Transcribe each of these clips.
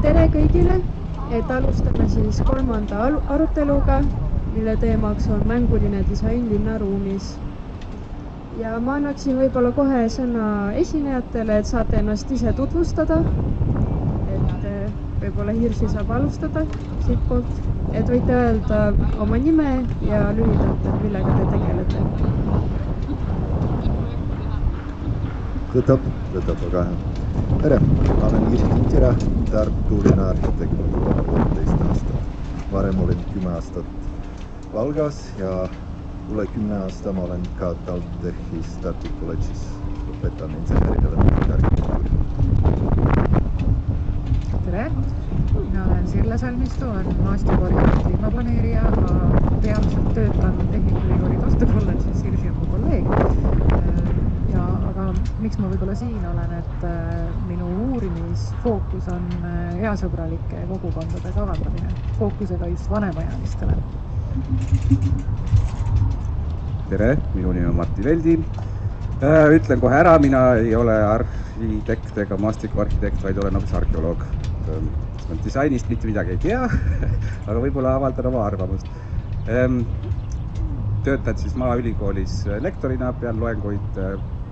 Tere kõigile, et alustame siis 3. aruteluga, mille teemaks on mänguline disain linnaruumis. Ja ma annaksin võib-olla kohe sõna esinejatele, et saate ennast ise tutvustada. Et võib-olla Hirsi saab alustada siit poolt, et võite öelda oma nime ja lühidalt, et millega te tegelete. Võtab väga hea. Tere, ma olen Hirsi Tintira, Tartu linnaarhitektuur 13 aastat. Varem olin 10 aastat Valgas ja üle 10 aasta ma olen ka TalTechis Tartu kolledžis. Õpetan insenerile arhitektuuri. Tere, mina olen Sirle Salmistu, olen maastikuarhitekt kliimaplaneerija, ma peamiselt töötan Tehnikaülikooli Tartu kolledžis, Hirsi on mu kolleeg. Aga miks ma võib-olla siin olen, et minu uurimisfookus on heasõbralike kogukondade kavandamine, fookusega just vanemaealistele. Tere, minu nimi on Martti Veldi. Ütlen kohe ära, mina ei ole arhitekt ega maastikuarhitekt, vaid olen hoopis arheoloog. Disainist mitte midagi ei tea, aga võib-olla avaldan oma arvamust. Töötan siis Maaülikoolis lektorina, pean loenguid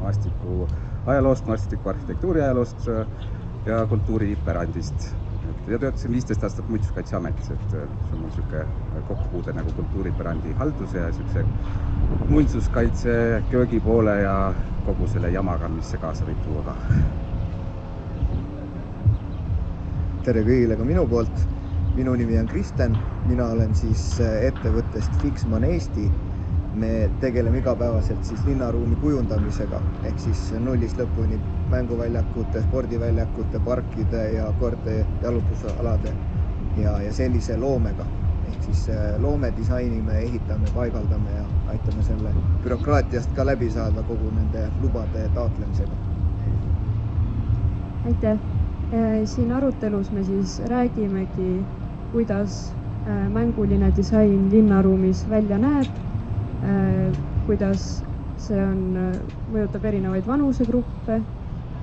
maastiku ajaloost, maastiku arhitektuuri ajaloost ja kultuuripärandist. Ja töötasin 15 aastat Muinsuskaitseametis, et see on niisugune kokkupuude nagu kultuuripärandi halduse ja niisuguse muinsuskaitse köögi poole ja kogu selle jamaga, mis see kaasa võib tuua ka. Tere kõigile ka minu poolt. Minu nimi on Kristen, mina olen siis ettevõttest Fixman Eesti. Me tegeleme igapäevaselt siis linnaruumi kujundamisega, ehk siis nullist lõpuni mänguväljakute, spordiväljakute, parkide ja koerte jalutusalade ja sellise loomega. Ehk siis loome, disainime, ehitame, paigaldame ja aitame selle bürokraatiast ka läbi saada kogu nende lubade taotlemisega. Aitäh! Siin arutelus me siis räägimegi, kuidas mänguline disain linnaruumis välja näeb, kuidas see mõjutab erinevaid vanusegruppe,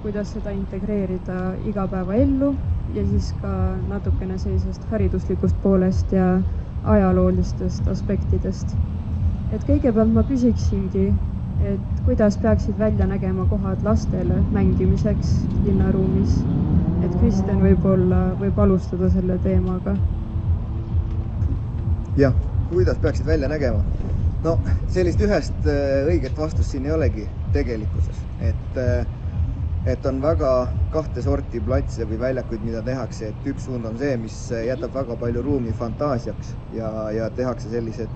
kuidas seda integreerida igapäevaellu ja siis ka natukene sellisest hariduslikust poolest ja ajaloolistest aspektidest. Et kõigepealt ma küsiksingi, et kuidas peaksid välja nägema kohad lastele mängimiseks linnaruumis. Et Kristen võib alustada selle teemaga. Jah, kuidas peaksid välja nägema? No, sellist ühest õiget vastust siin ei olegi tegelikkuses. Et on väga kahte sorti platse või väljakuid, mida tehakse. Et üks suund on see, mis jätab väga palju ruumi fantaasiaks ja tehakse sellised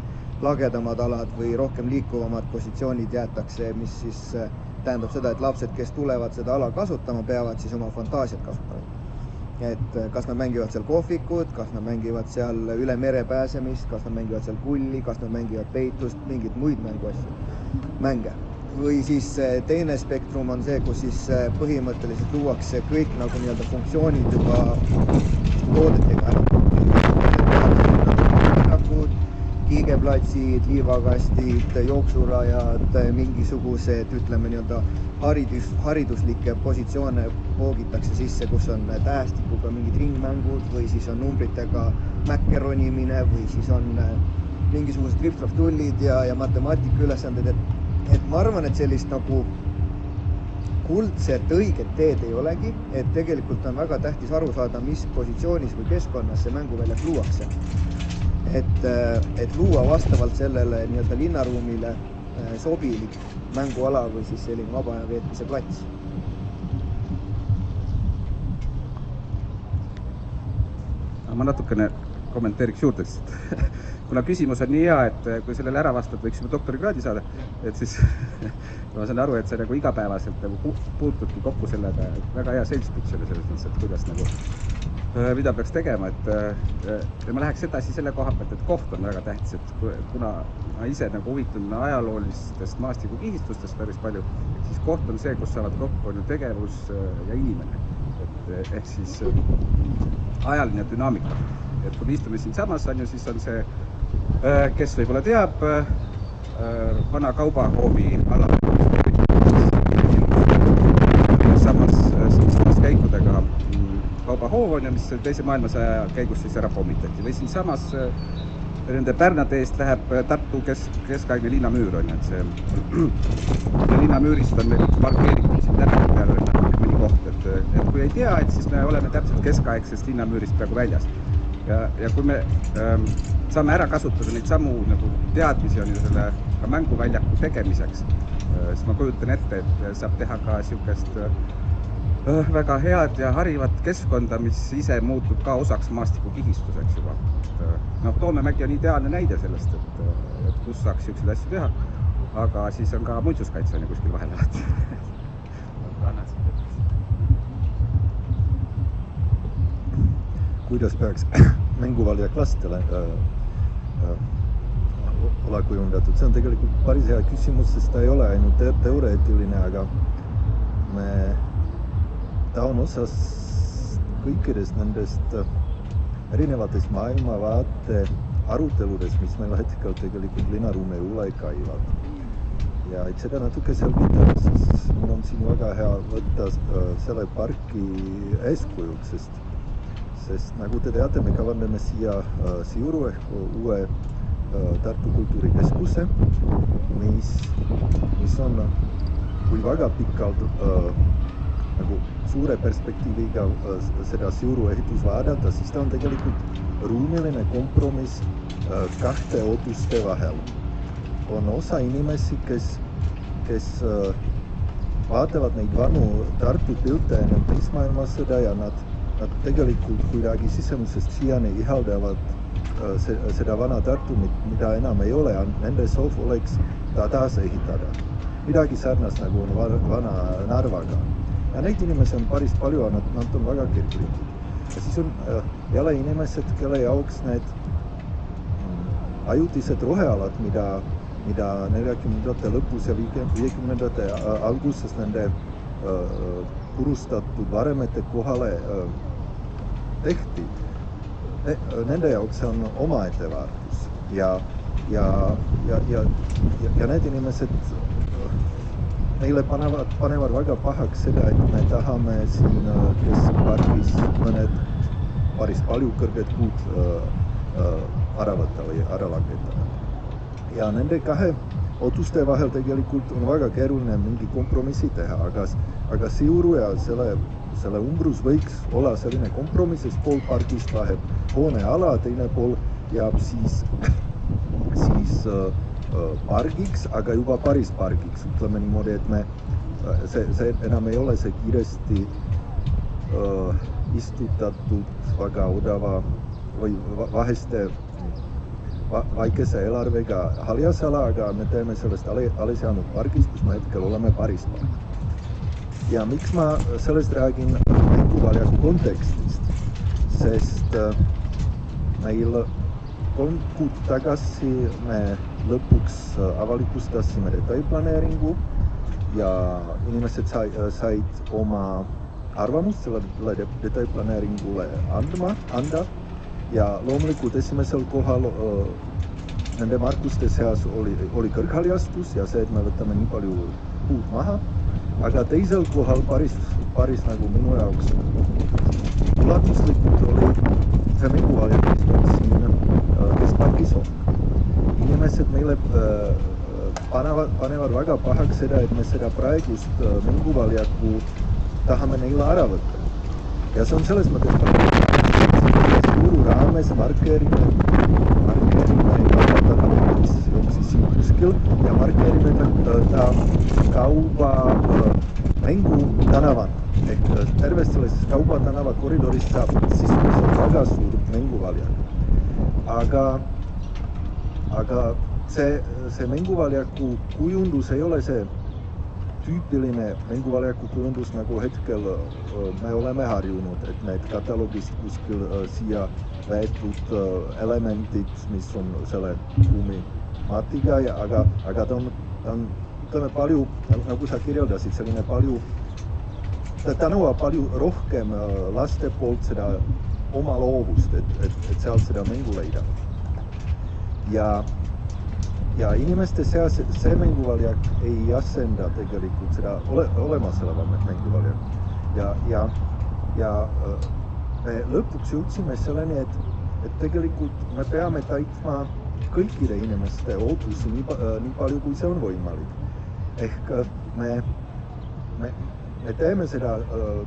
lagedamad alad või rohkem liikuvamad positsioonid jäetakse, mis siis tähendab seda, et lapsed, kes tulevad seda ala kasutama, peavad siis oma fantaasiat kasutama. Et kas nad mängivad seal kohvikud, kas nad mängivad seal üle mere pääsemist, kas nad mängivad seal kulli, kas nad mängivad peitust, mingid muid mänge. Või siis teine spektrum on see, kus siis põhimõtteliselt luuakse kõik nagu nii-öelda funktsioonid juba toodetega ära. Kiigeplatsid, liivakastid, jooksurajad, mingisugused, ütleme nii-öelda hariduslikke positsioone poogitakse sisse, kus on tähestikuga mingid ringmängud või siis on numbritega mäkke ronimine või siis on mingisugused kriptotullid ja matemaatika ülesanded. Et ma arvan, et sellist nagu kuldset õiget teed ei olegi, et tegelikult on väga tähtis aru saada, mis positsioonis või keskkonnas see mänguväljak luuakse. Et luua vastavalt sellele nii-öelda linnaruumile sobilik mänguala või siis selline vaba aja veetmise plats. Ma natukene kommenteeriks juurde, kuna küsimus on nii hea, et kui sellele ära vastad, võiksime doktorikraadi saada, et siis ma saan aru, et see nagu igapäevaselt puutudki kokku sellega, väga hea sales pitch oli selles mõttes, et kuidas nagu mida peaks tegema, et ma läheks edasi selle koha pealt, et koht on väga tähtis, et kuna ma ise nagu huvitun ajaloolistest maastikukihistustest päris palju, siis koht on see, kus saavad kokku tegevus ja inimene, ehk siis ajaline dünaamika. Et kui me istume siin samas, siis on see, kes võib-olla teab, vana kaubahoovi ala samas käikudega kaubahoov on ja mis teise maailmasõja käigus siis ära pommitati. Või siinsamas nende Pärnade eest läheb Tartu keskaegne linnamüür on, et see linnamüürist on meil üks markeeritud siin tänavu peal mõni koht, et kui ei tea, et siis me oleme täpselt keskaegsest linnamüürist praegu väljas. Ja kui me saame ära kasutada neid samu nagu teadmisi on ju selle ka mänguväljaku tegemiseks, siis ma kujutan ette, et saab teha ka niisugust väga head ja harivat keskkonda, mis ise muutub ka osaks maastikukihistuseks juba. Toomemägi on ideaalne näide sellest, et kus saaks niisuguseid asju teha, aga siis on ka muinsuskaitse on ju kuskil vahel alati. Kuidas peaks mänguvaljak lastele olla kujundatud? See on tegelikult päris hea küsimus, sest ta ei ole ainult teoreetiline, aga ta on osas kõikidest nendest erinevatest maailmavaate aruteludest, mis meil hetkel tegelikult linnaruumi üle käivad. Ja et seda natuke selgitada, siis mul on siin väga hea võtta selle parki eeskujuks, sest nagu te teate, me kavandame siia Siiru ehk uue Tartu kultuurikeskuse, mis on kui väga pikalt nagu suure perspektiiviga seda Siiru ehitus vaadata, siis ta on tegelikult ruumiline kompromiss kahte ootuste vahel. On osa inimesi, kes vaatavad neid vanu Tartu pilte enne teist maailmasõda ja nad tegelikult kuidagi sisemusest siiani ihaldavad seda vana Tartu, mida enam ei ole, ja nende soov oleks ta taas ehitada. Midagi sarnast nagu on vana Narvaga. Ja neid inimesi on päris palju, nad on väga kirglikud. Ja siis on jälle inimesed, kelle jaoks need ajutised rohealad, mida 40-ndate lõpus ja 50-ndate alguses nende purustatud varemete kohale tehti, nende jaoks on omaette väärtus. Ja need inimesed meile panevad väga pahaks seda, et me tahame siin keskpargis mõned päris palju kõrged puud ära võtta või ära langetada. Ja nende kahe ootuste vahel tegelikult on väga keeruline mingi kompromissi teha, aga Siiru ja selle umbrus võiks olla selline kompromiss, sest pool pargist läheb hooneala, teine pool jääb siis pargiks, aga juba päris pargiks. Ütleme niimoodi, et see enam ei ole see kiiresti istutatud väga odava või vaheste väikese eelarvega haljasala, aga me teeme sellest alles jäänud pargist, kus me hetkel oleme päris park. Ja miks ma sellest räägin mänguväljaku kontekstist, sest meil 3 kuud tagasi me lõpuks avalikustasime detailplaneeringu ja inimesed said oma arvamust sellele detailplaneeringule anda. Ja loomulikult esimesel kohal nende markuste seas oli kõrghaljastus ja see, et me võtame nii palju puud maha. Aga teisel kohal päris nagu minu jaoks ulatuslikult oli see mänguvaljak, mis meil siin keskpargis on. Inimesed meile panevad väga pahaks seda, et me seda praegust mänguväljaku tahame neile ära võtta. Ja see on selles mõttes Suuru raames markeerime mis jooksis siin kuskil ja markeerime ta kauba mängu tänavana. Ehk terves selles kauba tänava koridorist saab sisuliselt väga suur mänguvaljak. Aga see mänguväljaku kujundus ei ole see tüüpiline mänguväljaku kujundus, nagu hetkel me oleme harjunud, et need kataloogist kuskil siia võetud elemendid, mis on selle ruumi matiga, aga ta on ütleme palju, nagu sa kirjeldasid, selline palju, ta nõuab palju rohkem laste poolt seda oma loovust, et sealt seda mängu leida. Ja inimeste seas see mänguvaljak ei asenda tegelikult seda olemasolevat mänguvaljak. Ja me lõpuks jõudsime selleni, et tegelikult me peame täitma kõikide inimeste ootusi nii palju, kui see on võimalik. Ehk me teeme seda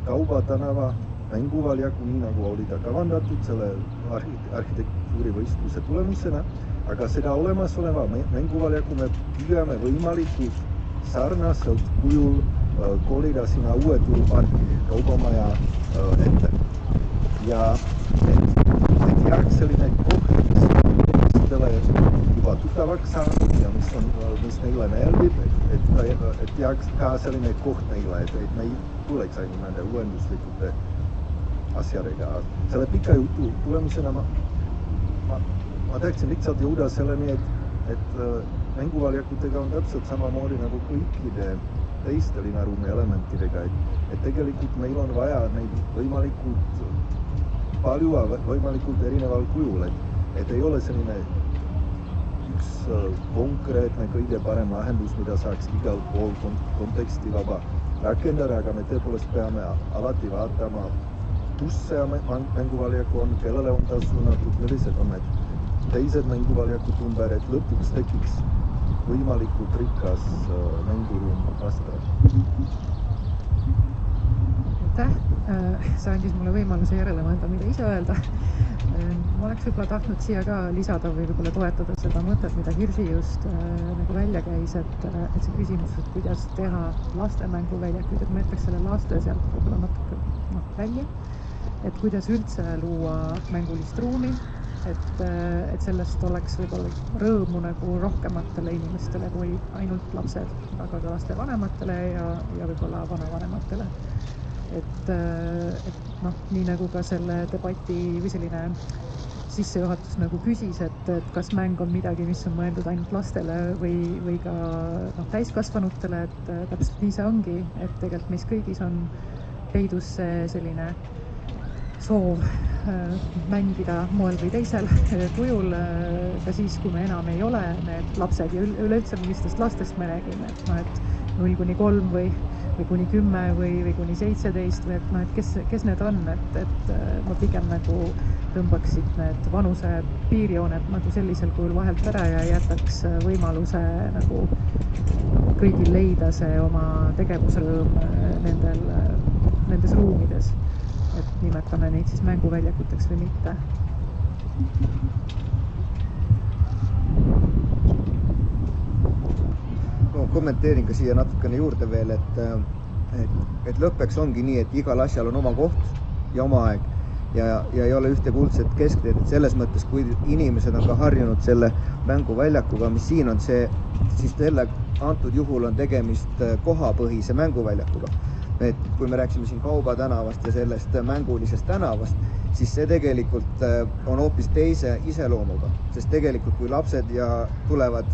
Kauba tänava mänguväljaku nii nagu oli ta kavandatud selle arhitektuurivõistluse tulemusena, aga seda olemasoleva mänguväljaku me püüame võimalikult sarnaselt kujul kolida sinna uue turuparki Kaubamaja ette. Ja et jääks selline koht, mis on inimestele juba tuttavaks saanud ja mis neile meeldib, et jääks ka selline koht neile, et me ei tuleks ainult nende uuenduslikute asjadega. Selle pika jutu tulemusena ma tahaksin lihtsalt jõuda selleni, et mänguväljakutega on täpselt samamoodi nagu kõikide teiste linnaruumi elementidega, et tegelikult meil on vaja neid võimalikult palju ja võimalikult erineval kujul, et ei ole selline üks konkreetne kõige parem lahendus, mida saaks igal pool konteksti vaba rakendada, aga me tõepoolest peame alati vaatama, kus see mänguväljaku on, kellele on ta suunatud, millised on need teised mänguväljakud ümber, et lõpuks tekiks võimalikult rikas mänguruum lastele. Aitäh, see andis mulle võimaluse järele mõelda, mida ise öelda. Ma oleks võib-olla tahtnud siia ka lisada või võib-olla toetada seda mõtet, mida Kirsi just nagu välja käis, et see küsimus, et kuidas teha laste mänguväljakuid, et ma jätaks selle laste sealt võib-olla natuke välja, et kuidas üldse luua mängulist ruumi, et sellest oleks võib-olla rõõmu nagu rohkematele inimestele kui ainult lapsed, aga ka laste vanematele ja võib-olla vanavanematele. Et nii nagu ka selle debati või selline sissejuhatus nagu küsis, et kas mäng on midagi, mis on mõeldud ainult lastele või ka täiskasvanutele, et täpselt nii see ongi, et tegelikult meis kõigis on peidus see selline soov mängida moel või teisel kujul ka siis, kui me enam ei ole need lapsed ja üleüldse millistest lastest me räägime, et 0–3 või kuni 10 või kuni 17 või et kes need on, et ma pigem nagu tõmbaksid need vanuse piirjooned nagu sellisel kujul vahelt ära ja jätaks võimaluse nagu kõigil leida see oma tegevusrõõm nendes ruumides, et nimetame neid siis mänguväljakuteks või mitte. Kommenteerin ka siia natukene juurde veel, et lõppeks ongi nii, et igal asjal on oma koht ja oma aeg ja ei ole ühte kuldset keskteed, et selles mõttes, kui inimesed on ka harjunud selle mänguväljakuga, mis siin on see, siis antud juhul on tegemist kohapõhise mänguväljakuga. Et kui me rääksime siin Kauba tänavast ja sellest mängulisest tänavast, siis see tegelikult on hoopis teise iseloomuga, sest tegelikult kui lapsed tulevad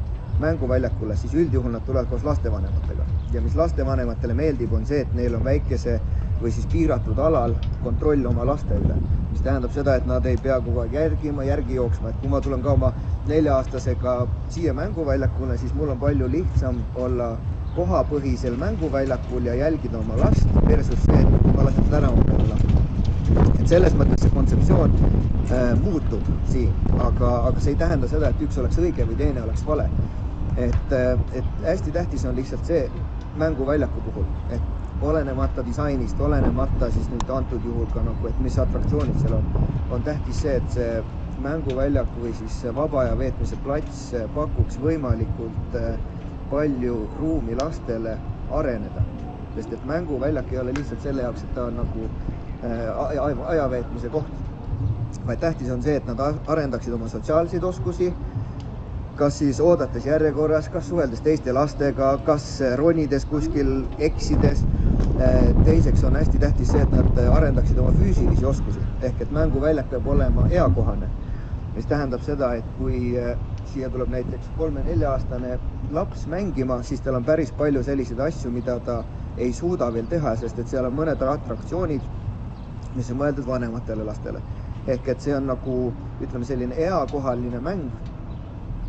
mänguväljakule, siis üldjuhul nad tulevad koos lastevanematega. Ja mis lastevanematele meeldib, on see, et neil on väikese või siis piiratud alal kontroll oma laste üle. Mis tähendab seda, et nad ei pea kogu aeg järgi jooksma. Et kui ma tulen ka oma 4-aastasega siia mänguväljakule, siis mul on palju lihtsam olla kohapõhisel mänguväljakul ja jälgida oma last versus see, et ma lasen tänava peale lahti. Et selles mõttes see kontseptsioon muutub siin, aga see ei tähenda seda, et üks oleks õige või teine oleks vale. Et hästi tähtis on lihtsalt see mänguväljaku puhul, et olenemata disainist, olenemata siis nüüd antud juhul ka nagu, et mis atraktsioonid seal on tähtis see, et see mänguväljaku või siis vaba aja veetmise plats pakuks võimalikult palju ruumi lastele areneda, sest et mänguväljak ei ole lihtsalt selle jaoks, et ta on nagu ajaveetmise koht, vaid tähtis on see, et nad arendaksid oma sotsiaalseid oskusi, kas siis oodates järjekorras, kas suheldes teiste lastega, kas ronides kuskil eksides. Teiseks on hästi tähtis see, et nad arendaksid oma füüsilisi oskusi, ehk et mänguväljak peab olema eakohane, mis tähendab seda, et kui siia tuleb näiteks 3–4-aastane laps mängima, siis tal on päris palju selliseid asju, mida ta ei suuda veel teha, sest et seal on mõned atraktsioonid, mis on mõeldud vanematele lastele. Ehk et see on nagu, ütleme, selline eakohaline mäng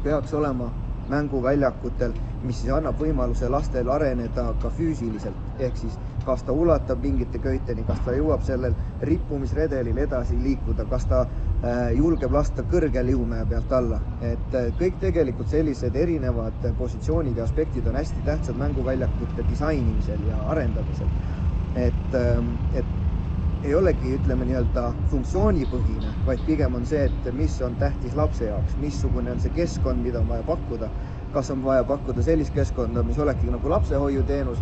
peaks olema mänguväljakutel, mis siis annab võimaluse lastel areneda ka füüsiliselt, ehk siis kas ta ulatab mingite köiteni, kas ta jõuab sellel rippumisredelil edasi liikuda, kas ta julgeb lasta kõrgel jõumäe pealt alla. Et kõik tegelikult sellised erinevad positsioonid ja aspektid on hästi tähtsad mänguväljakute disainimisel ja arendamisel. Et ei olegi, ütleme nii-öelda funktsioonipõhine, vaid pigem on see, et mis on tähtis lapse jaoks, missugune on see keskkond, mida on vaja pakkuda. Kas on vaja pakkuda sellist keskkonda, mis olekski nagu lapsehoiuteenus,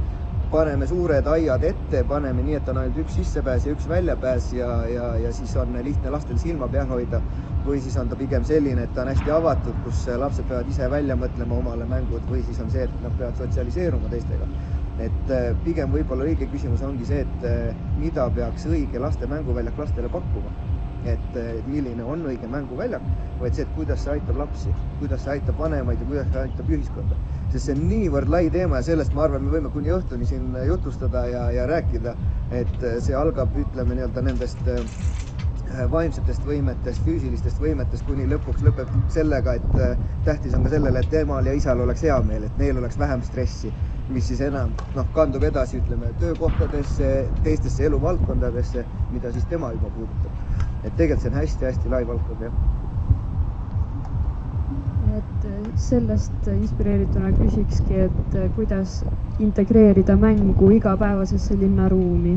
paneme suured aiad ette, paneme nii, et on ainult üks sissepääs ja üks väljapääs ja siis on lihtne lastel silma peal hoida. Või siis on ta pigem selline, et ta on hästi avatud, kus lapsed peavad ise välja mõtlema omale mängud või siis on see, et nad peavad sotsialiseeruma teistega. Et pigem võib-olla õige küsimus ongi see, et mida peaks õige laste mänguväljak lastele pakkuma. Et milline on õige mänguväljak, vaid see, et kuidas see aitab lapsi, kuidas see aitab vanemaid ja kuidas see aitab ühiskonda. Sest see on niivõrd lai teema ja sellest ma arvan, me võime kuni õhtuni siin jutustada ja rääkida, et see algab, ütleme nii-öelda nendest vaimsetest võimetest, füüsilistest võimetest, kuni lõpuks lõpeb sellega, et tähtis on ka sellele, et temal ja isal oleks hea meel, et neil oleks vähem stressi, mis siis enam kandub edasi, ütleme, töökohtadesse, teistesse eluvaldkondadesse, mida siis tema juba puudutab. Et tegelikult see on hästi-hästi lai valdkond, jah. Et sellest inspireerituna küsikski, et kuidas integreerida mängu igapäevasesse linnaruumi.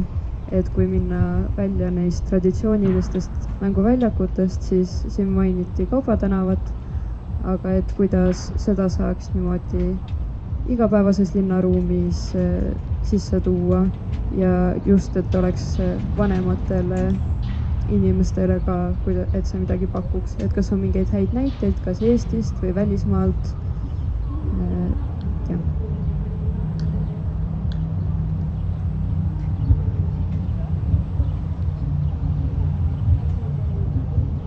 Et kui minna välja neist traditsioonilistest mänguväljakutest, siis siin mainiti Kaubatänavat, aga et kuidas seda saaks niimoodi igapäevases linnaruumis sisse tuua ja just, et oleks vanematele inimestele ka, et see midagi pakuks. Et kas on mingeid häid näiteid, kas Eestist või välismaalt? Jah.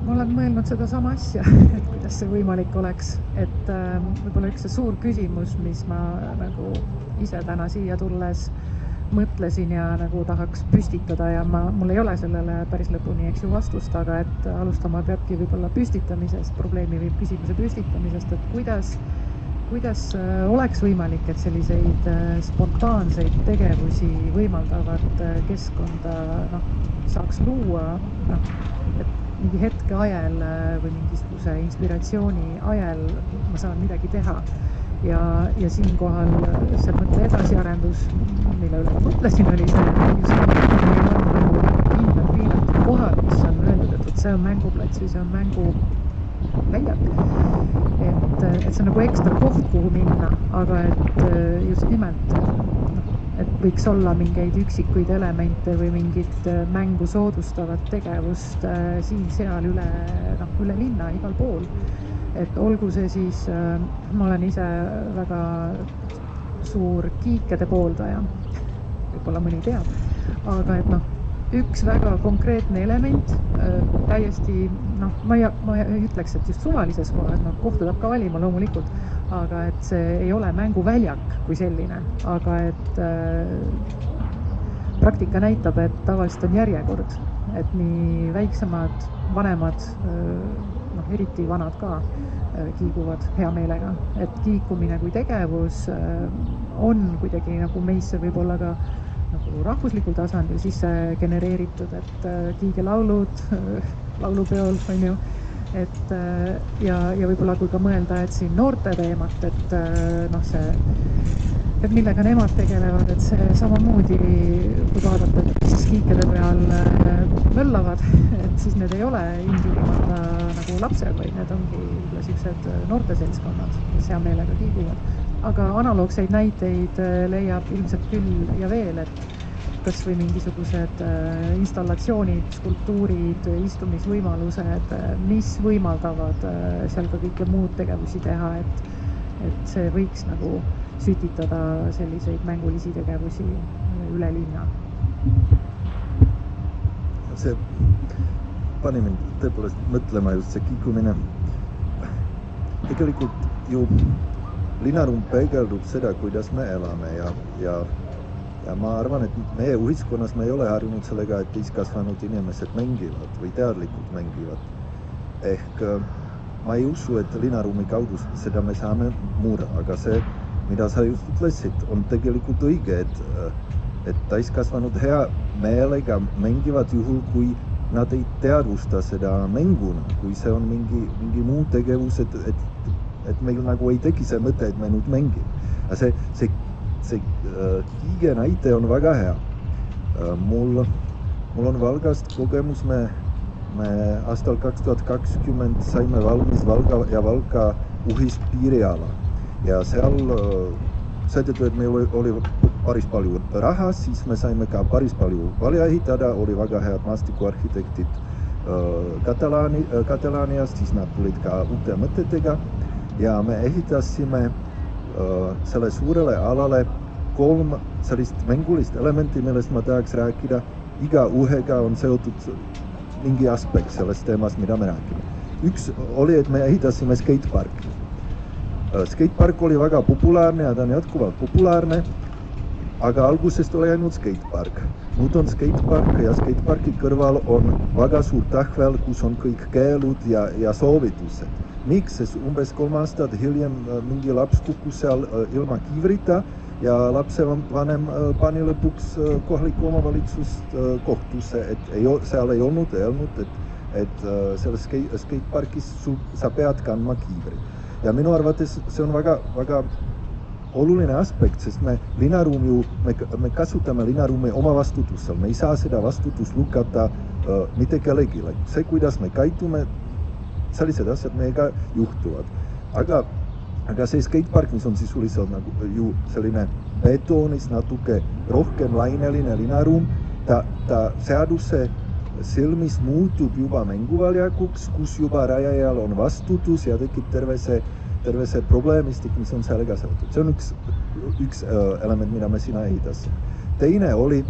Ma olen mõelnud seda sama asja, et kuidas see võimalik oleks, et võib-olla üks suur küsimus, mis ma nagu ise täna siia tulles mõtlesin ja nagu tahaks püstitada ja mul ei ole sellele päris lõpuni vastust, aga et alustama peabki võib-olla püstitamisest, probleemi või küsimuse püstitamisest, et kuidas oleks võimalik, et selliseid spontaanseid tegevusi võimaldavad keskkonda saaks luua, et mingi hetke ajel või mingisuguse inspiratsiooni ajel ma saan midagi teha. Ja siinkohal see mõtle edasiarendus, mille üle ma mõtlesin, oli see, kindlalt piiratud kohad, mis on öeldud, et see on mänguplats või see on mänguväljak. Et see on nagu ekstra koht, kuhu minna, aga et just nimelt, et võiks olla mingeid üksikuid elemente või mingit mängu soodustavat tegevust siin-seal üle linna, igal pool. Et olgu see siis, ma olen ise väga suur kiikede pooldaja, võib-olla mõni teab, aga et üks väga konkreetne element, täiesti, ma ei ütleks, et just suvalises kohas, kohta tahab ka valima loomulikult, aga et see ei ole mänguväljak kui selline, aga et praktika näitab, et tavaliselt on järjekord, et nii väiksemad, vanemad, eriti vanad ka, kiiguvad hea meelega, et kiikumine kui tegevus on kuidagi nagu meisse võib-olla ka nagu rahvuslikul tasandil sisse genereeritud, et kiigelaulud laulupeol on ju, et ja võib-olla kui ka mõelda, et siin noorte teemat, et millega nemad tegelevad, et see samamoodi, kui vaadata, et mis kiikede peal möllavad, et siis need ei ole ilmtingimata nagu lapsed, vaid need ongi sellised noorteseltskonnad, mis hea meelega kiiguvad. Aga analoogseid näiteid leiab ilmselt küll ja veel, et kas või mingisugused installatsioonid, skulptuurid, istumisvõimalused, mis võimaldavad seal ka kõike muud tegevusi teha, et see võiks nagu sütitada selliseid mängulisi tegevusi üle linna. See pani mind tõepoolest mõtlema just see kiikumine. Tegelikult ju linnaruum peegeldub seda, kuidas me elame ja ma arvan, et meie ühiskonnas me ei ole harjunud sellega, et täiskasvanud inimesed mängivad või teadlikult mängivad. Ehk ma ei usu, et linnaruumi kaudu seda me saame muuda, aga see, mida sa just ütlesid, on tegelikult õige, et täiskasvanud hea meelega mängivad juhul, kui nad ei teadvusta seda mänguna, kui see on mingi muu tegevus, et meil nagu ei teki see mõte, et me nüüd mängime. See Kiige näite on väga hea. Mul on Valgast kogemus, me aastal 2020 saime valmis Valga ja Valka ühispiiriala ja seal seetõttu, et meil oli päris palju raha, siis me saime ka päris palju välja ehitada, oli väga head maastikuarhitektid Katalaaniast, siis nad tulid ka uute mõtetega ja me ehitasime selle suurele alale 3 sellist mängulist elementi, millest ma tahaks rääkida. Iga ühega on seotud mingi aspekt sellest teemast, mida me räägime. Üks oli, et me ehitasime skateparki. Skatepark oli väga populaarne ja ta on jätkuvalt populaarne, aga algusest oli ainult skatepark. Nüüd on skatepark ja skateparki kõrval on väga suur tahvel, kus on kõik keelud ja soovitused. Miks? Sest umbes 3 aastat hiljem mingi laps kukkus seal ilma kiivrita ja lapsevanem pani lõpuks kohaliku omavalitsust kohtusse, et seal ei olnud öelnud, et selles skateparkis sa pead kandma kiivri. Ja minu arvates see on väga oluline aspekt, sest me kasutame linnaruumi oma vastutusel, me ei saa seda vastutust lükata mitte kellelegi. See, kuidas me käitume, sellised asjad meiega juhtuvad. Aga see skatepark, mis on sisuliselt nagu ju selline betoonist natuke rohkem laineline linnaruum, ta seaduse silmis muutub juba mänguväljakuks, kus juba rajajal on vastutus ja tekib terve see probleemistik, mis on sellega seotud. See on üks element, mida me sinna ehitasime. Teine oli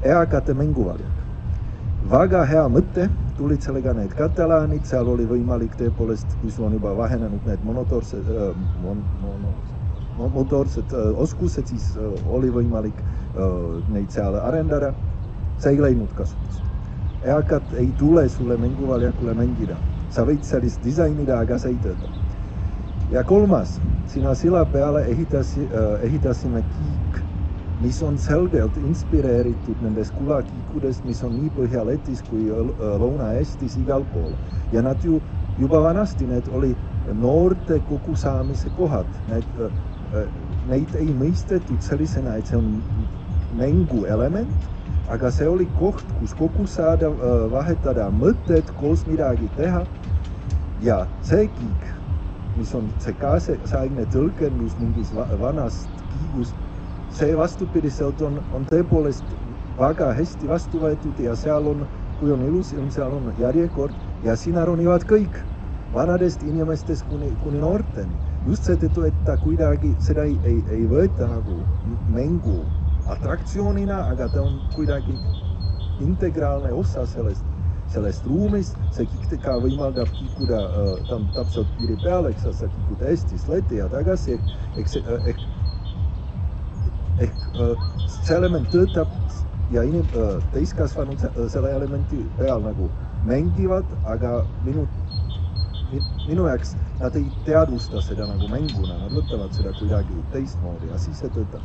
eakate mänguväljak. Väga hea mõte, tulid sellega need katalaanid, seal oli võimalik tõepoolest, kui sul on juba vahenenud need motoorsed oskused, siis oli võimalik neid seal arendada. See ei leidnud kasutust. Eakad ei tule sulle mänguväljakule mängida. Sa võid sellist disainida, aga see ei tööta. Ja 3. Sinna silla peale ehitasime kiik, mis on selgelt inspireeritud nendest kulakiikudest, mis on nii Põhja-Lätis kui Lõuna-Eestis igal pool. Ja nad juba vanasti need oli noorte kokkusaamise kohad. Neid ei mõistetud sellisena, et see on mänguelement, aga see oli koht, kus kokku saada, vahetada mõtted, koos midagi teha. Ja see kiik, mis on see kaasaegne tõlgendus mingis vanast kiigust, see vastupidiselt on tõepoolest väga hästi vastu võetud ja seal on, kui on ilus ilm, seal on järjekord ja sinna ronivad kõik, vanadest inimestest kuni noorteni. Just seetõttu, et ta kuidagi seda ei võeta nagu mängu atraktsioonina, aga ta on kuidagi integraalne osa sellest ruumist. See kiik ka võimaldab kiikuda, ta on täpselt piiri peal, eks sa kiikud Eestis leti ja tagasi, ehk see element töötab ja täiskasvanud selle elementi peal nagu mängivad, aga minu jaoks nad ei teadvusta seda nagu mänguna, nad võtavad seda kuidagi teistmoodi ja siis see töötab.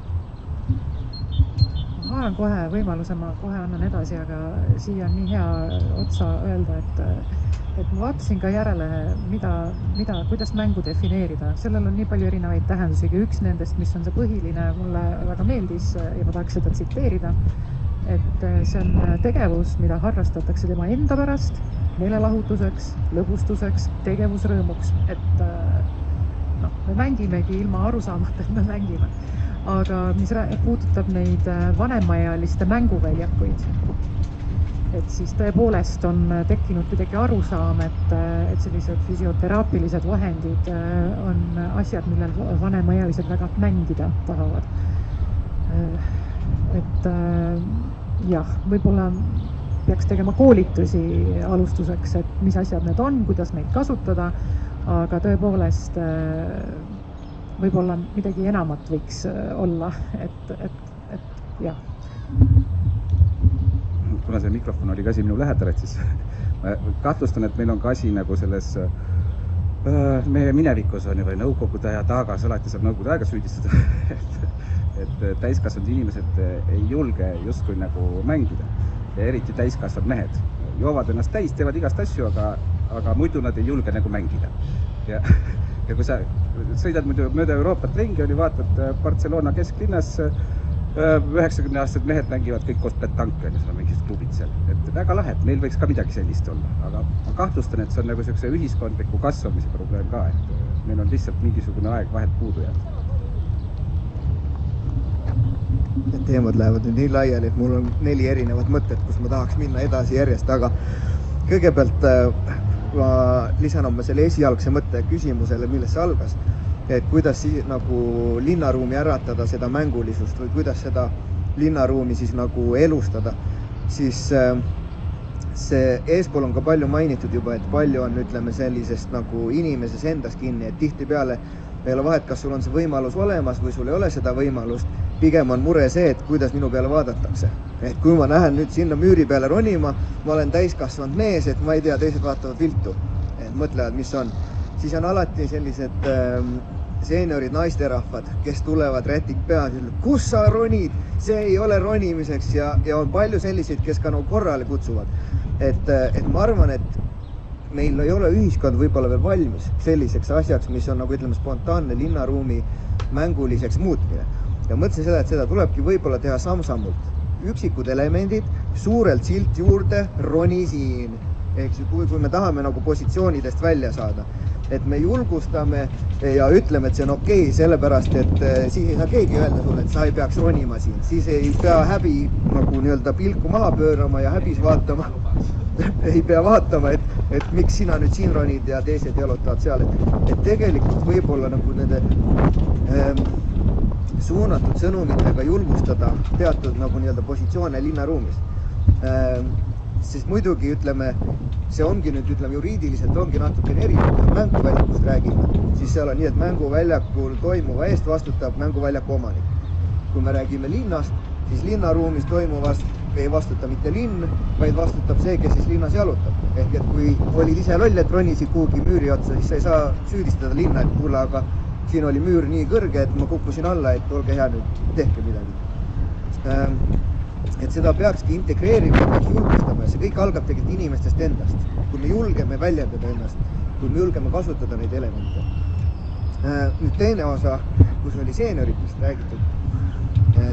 Ma haaran kohe võimaluse, ma kohe annan edasi, aga siia on nii hea otsa öelda, et ma vaatasin ka järele, kuidas mängu defineerida. Sellel on nii palju erinevaid tähendusi, üks nendest, mis on see põhiline, mulle väga meeldis ja ma tahaks seda tsiteerida, et see on tegevus, mida harrastatakse tema enda pärast, meelelahutuseks, lõbustuseks, tegevusrõõmuks, et me mängimegi ilma arusaamata, et me mängime. Aga mis puudutab neid vanemaealiste mänguväljakuid, et siis tõepoolest on tekkinud kuidagi arusaam, et sellised füsioteraapilised vahendid on asjad, millel vanemaealised väga mängida tahavad. Et jah, võib-olla peaks tegema koolitusi alustuseks, et mis asjad need on, kuidas neid kasutada, aga tõepoolest võib-olla midagi enamat võiks olla, et jah. Kuna see mikrofon oli ka siin minu lähedal, et siis ma kahtlustan, et meil on ka asi nagu selles meie minevikus on ju või nõukogude aja taagas, alati saab nõukogude aega süüdistada. et täiskasvanud inimesed ei julge justkui nagu mängida ja eriti täiskasvanud mehed joovad ennast täis, teevad igast asju, aga muidu nad ei julge nagu mängida. Ja kui sa sõidad muidu mööda Euroopat ringi, vaatad Barcelona kesklinnas, 90-aastased mehed mängivad kõik koos petanke, seal on mingisugused klubid seal. Et väga lahe, et meil võiks ka midagi sellist olla, aga ma kahtlustan, et see on nagu sellise ühiskondliku kasvamise probleem ka, et meil on lihtsalt mingisugune aeg vahet puudu jäänud. Need teemad lähevad nüüd nii laiali, et mul on 4 erinevat mõtet, kus ma tahaks minna edasi järjest, aga kõigepealt ma lisan oma selle esialgse mõtte küsimusele, millest see algas. Et kuidas siis nagu linnaruumi äratada seda mängulisust või kuidas seda linnaruumi siis nagu elustada, siis see eespool on ka palju mainitud juba, et palju on, ütleme, sellisest nagu inimeses endas kinni, et tihtipeale ei ole vahet, kas sul on see võimalus olemas või sul ei ole seda võimalust, pigem on mure see, et kuidas minu peale vaadatakse. Et kui ma lähen nüüd sinna müüri peale ronima, ma olen täiskasvanud mees, et ma ei tea, teised vaatavad viltu, et mõtlevad, mis on. Siis on alati sellised seeniorid naisterahvad, kes tulevad rätik peas ja ütlevad, kus sa ronid, see ei ole ronimiseks ja on palju selliseid, kes ka nagu korrale kutsuvad. Et ma arvan, et meil ei ole ühiskond võib-olla veel valmis selliseks asjaks, mis on nagu ütleme spontaanne linnaruumi mänguliseks muutmine. Ja mõtlesin seda, et seda tulebki võib-olla teha samm-sammult. Üksikud elemendid, suurelt silt juurde, roni siin. Ehk kui me tahame nagu positsioonidest välja saada, et me julgustame ja ütleme, et see on okei, sellepärast, et siis ei saa keegi öelda sulle, et sa ei peaks ronima siin. Siis ei pea häbi nagu nii-öelda pilku maha pöörama ja häbis vaatama. Ei pea vaatama, et miks sina nüüd siin ronid ja teised jalutavad seal. Et tegelikult võib-olla nagu nende suunatud sõnumitega julgustada teatud nagu nii-öelda positsioone linnaruumis. Siis muidugi ütleme, see ongi nüüd ütleme juriidiliselt ongi natukene erinev, mänguväljakust räägime, siis seal on nii, et mänguväljakul toimuva eest vastutab mänguväljaku omanik. Kui me räägime linnast, siis linnaruumis toimuvast ei vastuta mitte linn, vaid vastutab see, kes siis linnas jalutab. Ehk et kui olid ise loll, et ronisid kuhugi müüri otsa, siis sa ei saa süüdistada linna, et kuule, aga siin oli müür nii kõrge, et ma kukkusin alla, et olge hea nüüd, tehke midagi. Et seda peakski integreerima, peaks julgustama ja see kõik algab tegelikult inimestest endast. Kui me julgeme väljendada ennast, kui me julgeme kasutada neid elemente. Nüüd teine osa, kus oli seenioritest räägitud,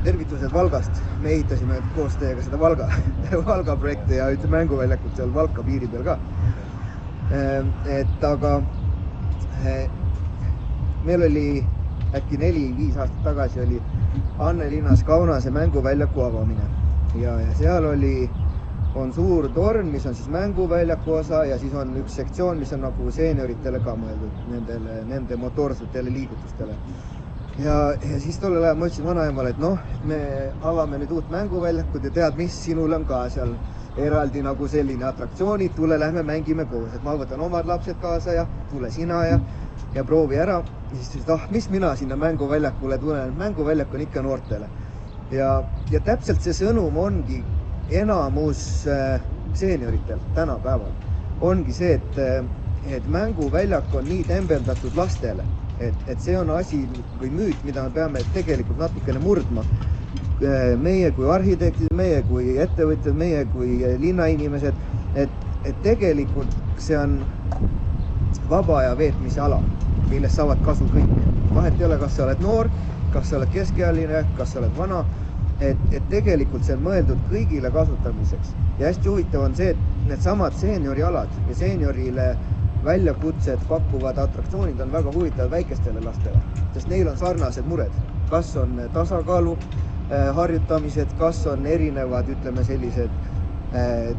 tervitused Valgast. Me ehitasime koos teiega seda Valga projekti ja mänguväljakut seal Valka piiri peal ka. Et aga meil oli äkki 4-5 aastat tagasi oli Annelinnas Kaunase mänguväljaku avamine. Ja seal on suur torn, mis on siis mänguväljaku osa ja siis on üks sektsioon, mis on nagu seenioritele ka mõeldud, nende motoorsetele liigutustele. Ja siis tollel ajal ma ütlesin vanaemale, et et me avame nüüd uut mänguväljakut ja tead, mis sinul on ka seal eraldi nagu selline atraktsioonid, tule lähme mängime koos, et ma võtan omad lapsed kaasa ja tule sina ja proovi ära. Ja siis mis mina sinna mänguväljakule tulen, mänguväljak on ikka noortele. Ja täpselt see sõnum ongi enamus seenioritel tänapäeval. Ongi see, et mänguväljak on nii tembeldatud lastele, et see on asi või müüt, mida me peame tegelikult natukene murdma. Meie kui arhitektid, meie kui ettevõtjad, meie kui linnainimesed, et tegelikult see on vaba aja veetmise ala, millest saavad kasu kõik. Vahet ei ole, kas sa oled noor, kas sa oled keskealine, kas sa oled vana, et tegelikult see on mõeldud kõigile kasutamiseks. Ja hästi huvitav on see, et need samad seeniorialad ja seeniorile väljakutsed pakkuvad atraktsioonid on väga huvitavad väikestele lastele, sest neil on sarnased mured. Kas on tasakaalu harjutamised, kas on erinevad, ütleme sellised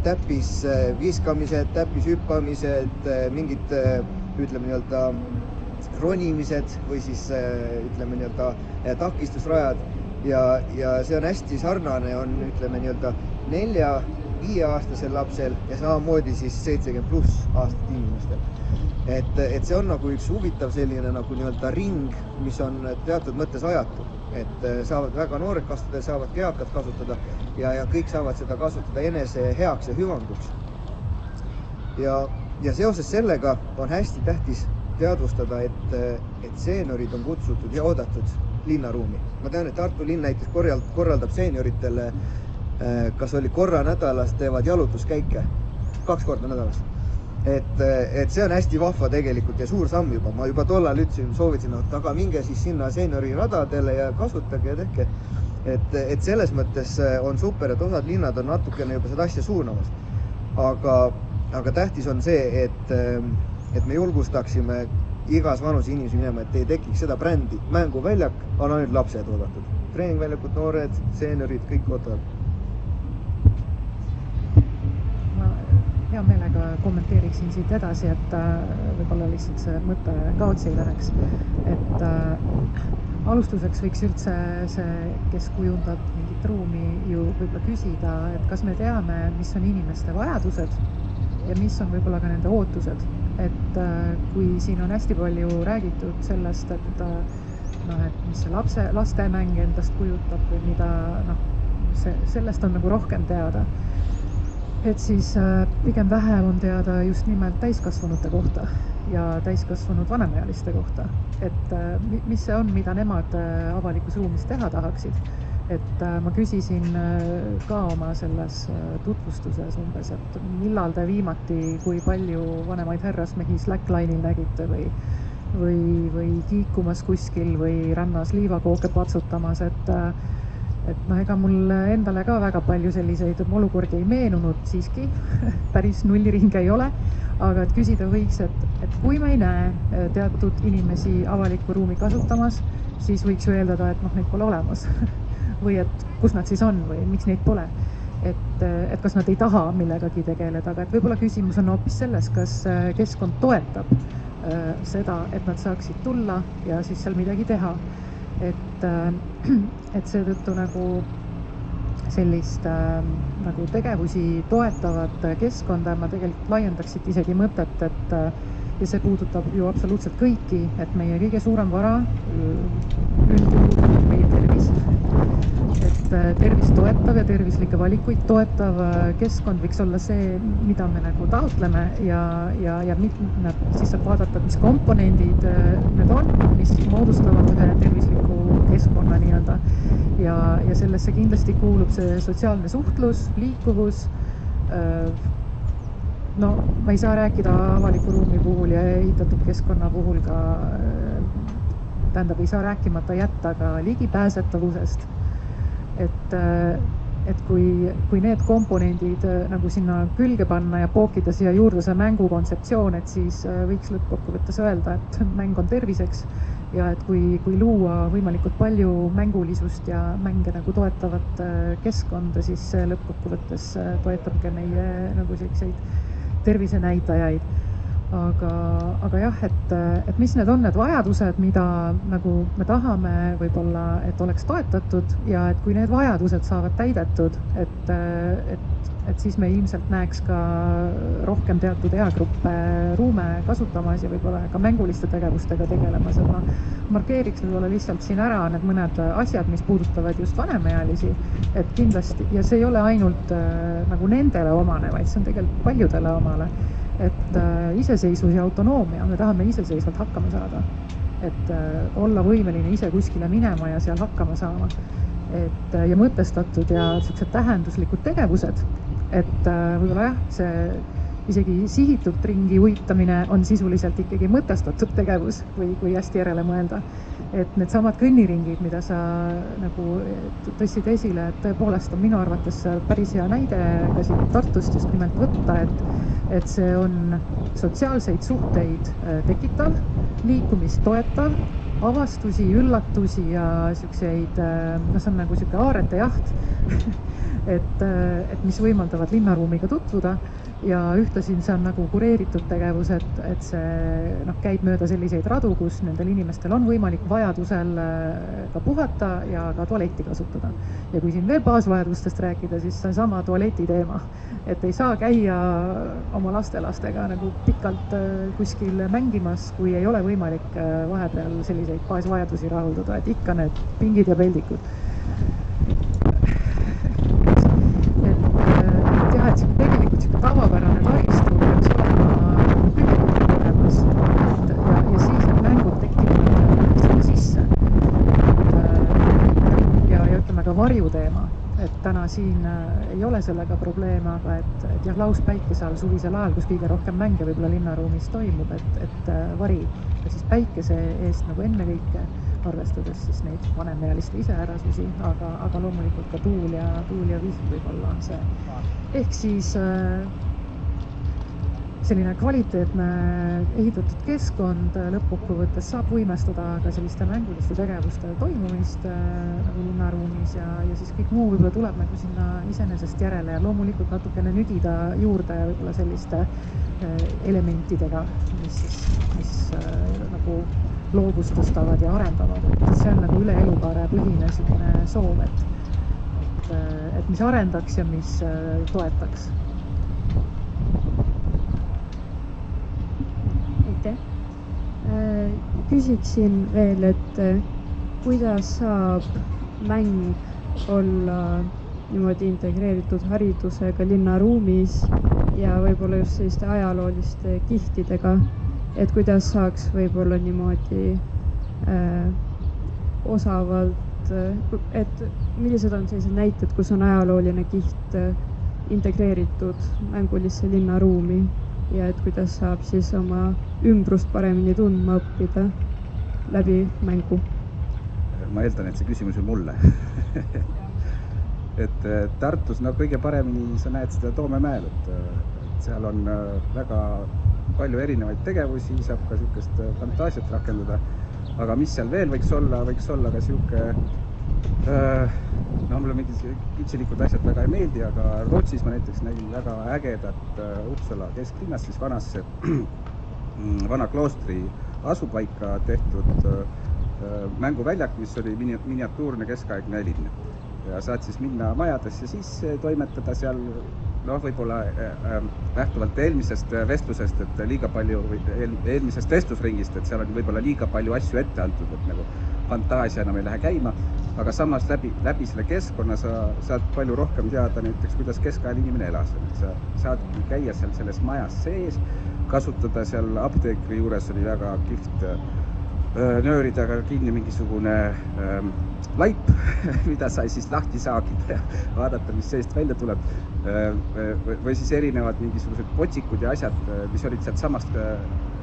täppis viskamised, täppis hüppamised, mingid, ütleme nii-öelda ronimised või siis, ütleme nii-öelda takistusrajad. Ja see on hästi sarnane, on, ütleme nii-öelda 4-5-aastasel lapsel ja samamoodi siis 70+ aastat inimestel. Et see on nagu üks huvitav selline nagu nii-öelda ring, mis on teatud mõttes ajatu. Et saavad väga noored kasutada, saavad eakad kasutada ja kõik saavad seda kasutada enese heaks ja hüvanguks. Ja seoses sellega on hästi tähtis teadvustada, et seeniorid on kutsutud ja oodatud linnaruumi. Ma tean, et Tartu linn näiteks korraldab seenioritele, kas oli korra nädalas, teevad jalutuskäike 2 korda nädalas. Et see on hästi vahva tegelikult ja suur samm juba. Ma juba tollal ütlesin, soovitasin, et aga minge siis sinna seenioriradadele ja kasutage ja tehke. Et selles mõttes on super, et osad linnad on natukene juba seda asja suunamas. Aga tähtis on see, et me julgustaksime igas vanus inimesi minema, et ei tekiks seda brändi. Mänguväljak on ainult lapsed oodatud. Treeningväljakud, noored, seeniorid, kõik ootavad. Ma hea meelega kommenteeriksin siit edasi, et võib-olla lihtsalt see mõte kaotsi ei läheks. Et alustuseks võiks üldse see, kes kujundab mingit ruumi, ju võib-olla küsida, et kas me teame, mis on inimeste vajadused ja mis on võib-olla ka nende ootused. Et kui siin on hästi palju räägitud sellest, et mis see laste mäng endast kujutab või mida, sellest on nagu rohkem teada. Et siis pigem vähem on teada just nimelt täiskasvanute kohta ja täiskasvanud vanemaealiste kohta. Et mis see on, mida nemad avalikus ruumis teha tahaksid. Et ma küsisin ka oma selles tutvustuses umbes, et millal te viimati, kui palju vanemaid härrasmehi slackline'il nägite või kiikumas kuskil või rannas liivakooke patsutamas, et ega mul endale ka väga palju selliseid olukordi ei meenunud siiski, päris nulliringe ei ole, aga et küsida võiks, et kui me ei näe teatud inimesi avalikku ruumi kasutamas, siis võiks ju eeldada, et neid pole olemas. Või et kus nad siis on või miks neid pole. Et kas nad ei taha millegagi tegeleda, aga et võib-olla küsimus on hoopis selles, kas keskkond toetab seda, et nad saaksid tulla ja siis seal midagi teha. Et seetõttu nagu sellist nagu tegevusi toetavat keskkonda ma tegelikult laiendaksid isegi mõtet, et ja see puudutab ju absoluutselt kõiki, et meie kõige suurem vara üldjuhul meie tervis. Et tervist toetav ja tervislikke valikuid toetav keskkond võiks olla see, mida me nagu taotleme ja siis saab vaadata, mis komponendid need on, mis moodustavad ühe tervisliku keskkonna nii-öelda. Ja sellesse kindlasti kuulub see sotsiaalne suhtlus, liikuvus. No ma ei saa rääkida avaliku ruumi puhul ja ehitatud keskkonna puhul ka, ei saa rääkimata jätta ka ligipääsetavusest. Et kui need komponendid nagu sinna külge panna ja pookida siia juurde see mängukontseptsioon, et siis võiks lõppkokkuvõttes öelda, et mäng on terviseks ja et kui luua võimalikult palju mängulisust ja mänge nagu toetavat keskkonda, siis see lõppkokkuvõttes toetab ka meie nagu selliseid tervisenäitajaid. Aga jah, et mis need on need vajadused, mida nagu me tahame võib-olla, et oleks toetatud ja et kui need vajadused saavad täidetud, et siis me ilmselt näeks ka rohkem teatud eagruppe ruume kasutamas ja võib-olla ka mänguliste tegevustega tegelemas. Et ma markeeriks võib-olla lihtsalt siin ära need mõned asjad, mis puudutavad just vanemaealisi, et kindlasti, ja see ei ole ainult nagu nendele omane, vaid see on tegelikult paljudele omale. Et iseseisvus ja autonoomia, me tahame iseseisvalt hakkama saada, et olla võimeline ise kuskile minema ja seal hakkama saama, ja mõtestatud ja sellised tähenduslikud tegevused, et võib-olla jah, see isegi sihitud ringi uitamine on sisuliselt ikkagi mõtestatud tegevus või kui hästi järele mõelda. Et need samad kõnniringid, mida sa nagu tõstsid esile, et tõepoolest on minu arvates päris hea näide ka siit Tartust just nimelt võtta, et see on sotsiaalseid suhteid tekitav, liikumist toetav, avastusi, üllatusi ja siukseid, see on nagu siuke aarete jaht, et mis võimaldavad linnaruumiga tutvuda ja ühtlasi see on nagu kureeritud tegevus, et see käib mööda selliseid radu, kus nendel inimestel on võimalik vajadusel ka puhata ja ka tualetti kasutada. Ja kui siin veel baasvajadustest rääkida, siis see on sama tualeti teema, et ei saa käia oma lastelastega nagu pikalt kuskil mängimas, kui ei ole võimalik vahepeal selliseid baasvajadusi rahuldada, et ikka need pingid ja peldikud. Et tegelikult tavapärane taristu peaks olema kõigepealt olemas ja siis need mängud tekivad sinna sisse. mina siin ei ole sellega probleeme, aga et jah, lauspäikese all suvisel ajal, kus kõige rohkem mänge võib-olla linnaruumis toimub, et vari ka siis päikese eest nagu ennekõike, arvestades siis neid vanemealiste iseärasusi, aga loomulikult ka tuul ja vihm võib-olla on see. Ehk siis selline kvaliteetne ehitatud keskkond lõppkokkuvõttes saab võimestada ka selliste mänguliste tegevuste toimumist nagu linnaruumis ja siis kõik muu võib-olla tuleb nagu sinna iseenesest järele ja loomulikult natukene nügida juurde võib-olla selliste elementidega, mis nagu loovust tõstavad ja arendavad, et see on nagu üle elukaare põhine selline soov, et mis arendaks ja mis toetaks. Küsiksin veel, et kuidas saab mäng olla niimoodi integreeritud haridusega linnaruumis ja võib-olla just selliste ajalooliste kihtidega, et kuidas saaks võib-olla niimoodi osavalt, et millised on sellised näited, kus on ajalooline kiht integreeritud mängulisse linnaruumi ja et kuidas saab siis oma ümbrust paremini tundma õppida läbi mängu? Ma eeldan, et see küsimus on mulle. Et Tartus kõige paremini sa näed seda Toomemäel, et seal on väga palju erinevaid tegevusi, saab ka niisugust fantaasiat rakendada, aga mis seal veel võiks olla ka niisugune mulle mingid kitsilikud asjad väga ei meeldi, aga Rootsis ma näiteks nägin väga ägedat Uppsala kesklinnas siis vana kloostri asupaika tehtud mänguväljak, mis oli miniatuurne keskaegne linn. Ja saad siis minna majadesse sisse, toimetada seal, võib-olla lähtuvalt eelmisest vestlusest, et liiga palju, eelmisest vestlusringist, et seal on võib-olla liiga palju asju ette antud, et nagu fantaasia enam ei lähe käima, aga samas läbi selle keskkonna sa saad palju rohkem teada näiteks, kuidas keskajal inimene elas. Sa saad käia seal selles majas sees, kasutada seal apteekri juures oli väga kihvt nöörida kinni mingisugune laip, mida sai siis lahti saagida ja vaadata, mis seest välja tuleb. Või siis erinevad mingisugused potsikud ja asjad, mis olid sealt samast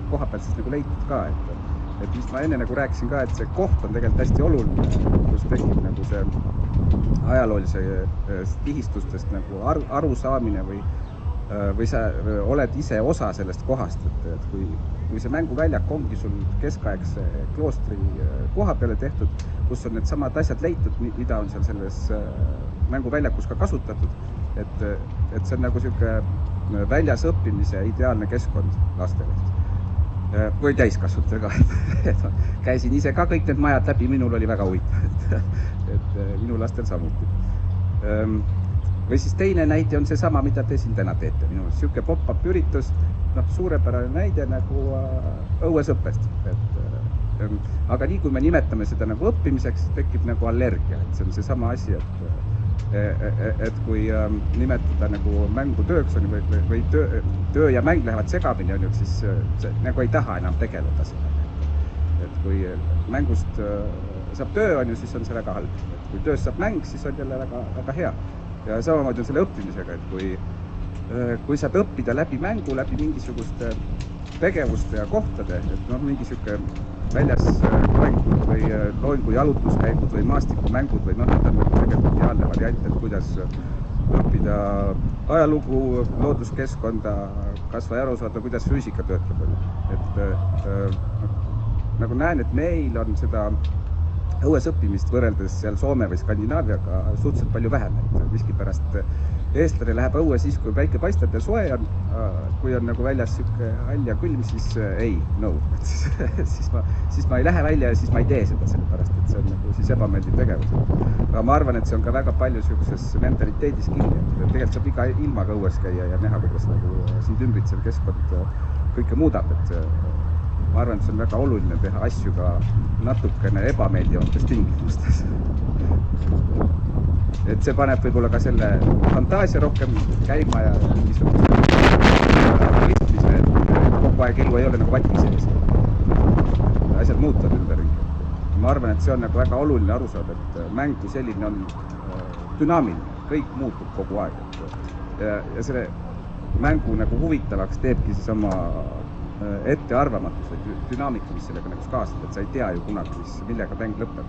koha pealt siis nagu leitud ka. Et mis ma enne nagu rääkisin ka, et see koht on tegelikult hästi oluline, kus tekib nagu see ajaloolise tihistustest nagu aru saamine või sa oled ise osa sellest kohast, et kui see mänguväljak ongi sul keskaegse kloostri koha peale tehtud, kus on need samad asjad leitud, mida on seal selles mänguväljakus ka kasutatud, et see on nagu niisugune väljas õppimise ideaalne keskkond lastele. Või täiskasvanutel ka. Käisin ise ka kõik need majad läbi, minul oli väga huvitav, et minu lastel samuti. Või siis teine näide on see sama, mida te siin täna teete. Minu niisugune pop-up üritus, suurepärane näide nagu õuesõppest. Aga nii kui me nimetame seda nagu õppimiseks, tekib nagu allergia. Et see on see sama asi, et kui nimetada nagu mängu tööks on või töö ja mäng lähevad segamini, siis nagu ei taha enam tegeleda seda. Et kui mängust saab töö, siis on see väga halb. Et kui tööst saab mäng, siis on jälle väga hea. Ja samamoodi on selle õppimisega, et kui saad õppida läbi mängu, läbi mingisuguste tegevuste ja kohtade, et mingi sihuke väljas loengud või loengu jalutuskäigud või maastikumängud või need on tegelikult ideaalne variant, et kuidas õppida ajalugu, looduskeskkonda, kas või aru saada, kuidas füüsika töötab. Et nagu näen, et meil on seda õues õppimist võrreldes seal Soome või Skandinaaviaga suhteliselt palju vähem, et miskipärast eestlane läheb õue siis, kui päike paistab ja soe on, kui on nagu väljas sihuke hall ja külm, siis ei, no. siis ma ei lähe välja ja siis ma ei tee seda, sellepärast, et see on nagu siis ebameeldiv tegevus. Aga ma arvan, et see on ka väga palju sihukeses mentaliteedis kinni, et tegelikult saab iga ilmaga õues käia ja näha, kuidas nagu sind ümbritsev keskkond kõike muudab, et ma arvan, et see on väga oluline teha asju ka natukene ebameeldivates tingimustes. Et see paneb võib-olla ka selle fantaasia rohkem käima ja mõistmise, et kogu aeg elu ei ole nagu vati sees. Asjad muutuvad ümberringi. Ma arvan, et see on nagu väga oluline aru saada, et mäng kui selline on dünaamiline. kõik muutub kogu aeg, et ja selle mängu nagu huvitavaks teebki siis oma ettearvamatus või dünaamika, mis sellega nagu kaasneb, et sa ei tea ju kunagi, millega mäng lõpeb.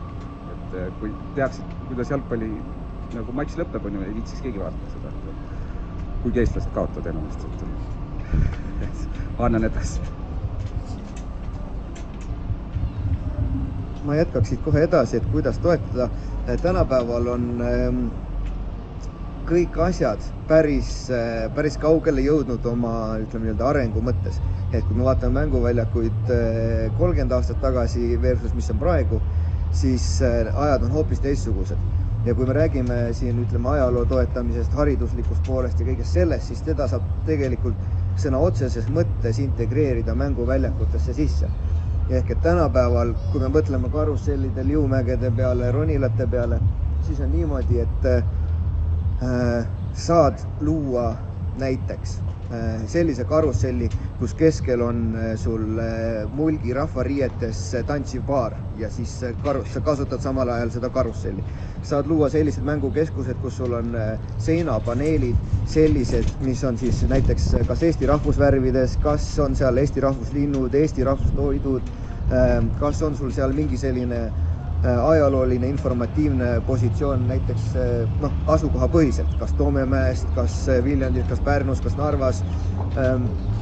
Et kui teaksid, kuidas jalgpalli nagu matš lõpeb, on ju, ei viitsiks keegi vaadata seda, et kuigi eestlased kaotavad enamasti, et annan edasi. Ma jätkaks siit kohe edasi, et kuidas toetada. Tänapäeval on kõik asjad päris kaugele jõudnud oma, ütleme nii-öelda arengu mõttes. Et kui me vaatame mänguväljakuid 30 aastat tagasi versus mis on praegu, siis ajad on hoopis teistsugused. Ja kui me räägime siin, ütleme, ajaloo toetamisest, hariduslikust poolest ja kõigest sellest, siis teda saab tegelikult sõna otseses mõttes integreerida mänguväljakutesse sisse. Ehk et tänapäeval, kui me mõtleme karussellidel, jõumägede peale, ronilate peale, siis on niimoodi, et saad luua näiteks sellise karusselli, kus keskel on sul mulgi rahvariietes tantsiv paar ja siis sa kasutad samal ajal seda karusselli. Saad luua sellised mängukeskused, kus sul on seinapaneelid sellised, mis on siis näiteks kas Eesti rahvusvärvides, kas on seal Eesti rahvuslinnud, Eesti rahvustoidud, kas on sul seal mingi selline ajalooline informatiivne positsioon näiteks asukohapõhiselt, kas Toomemäest, kas Viljandis, kas Pärnus, kas Narvas.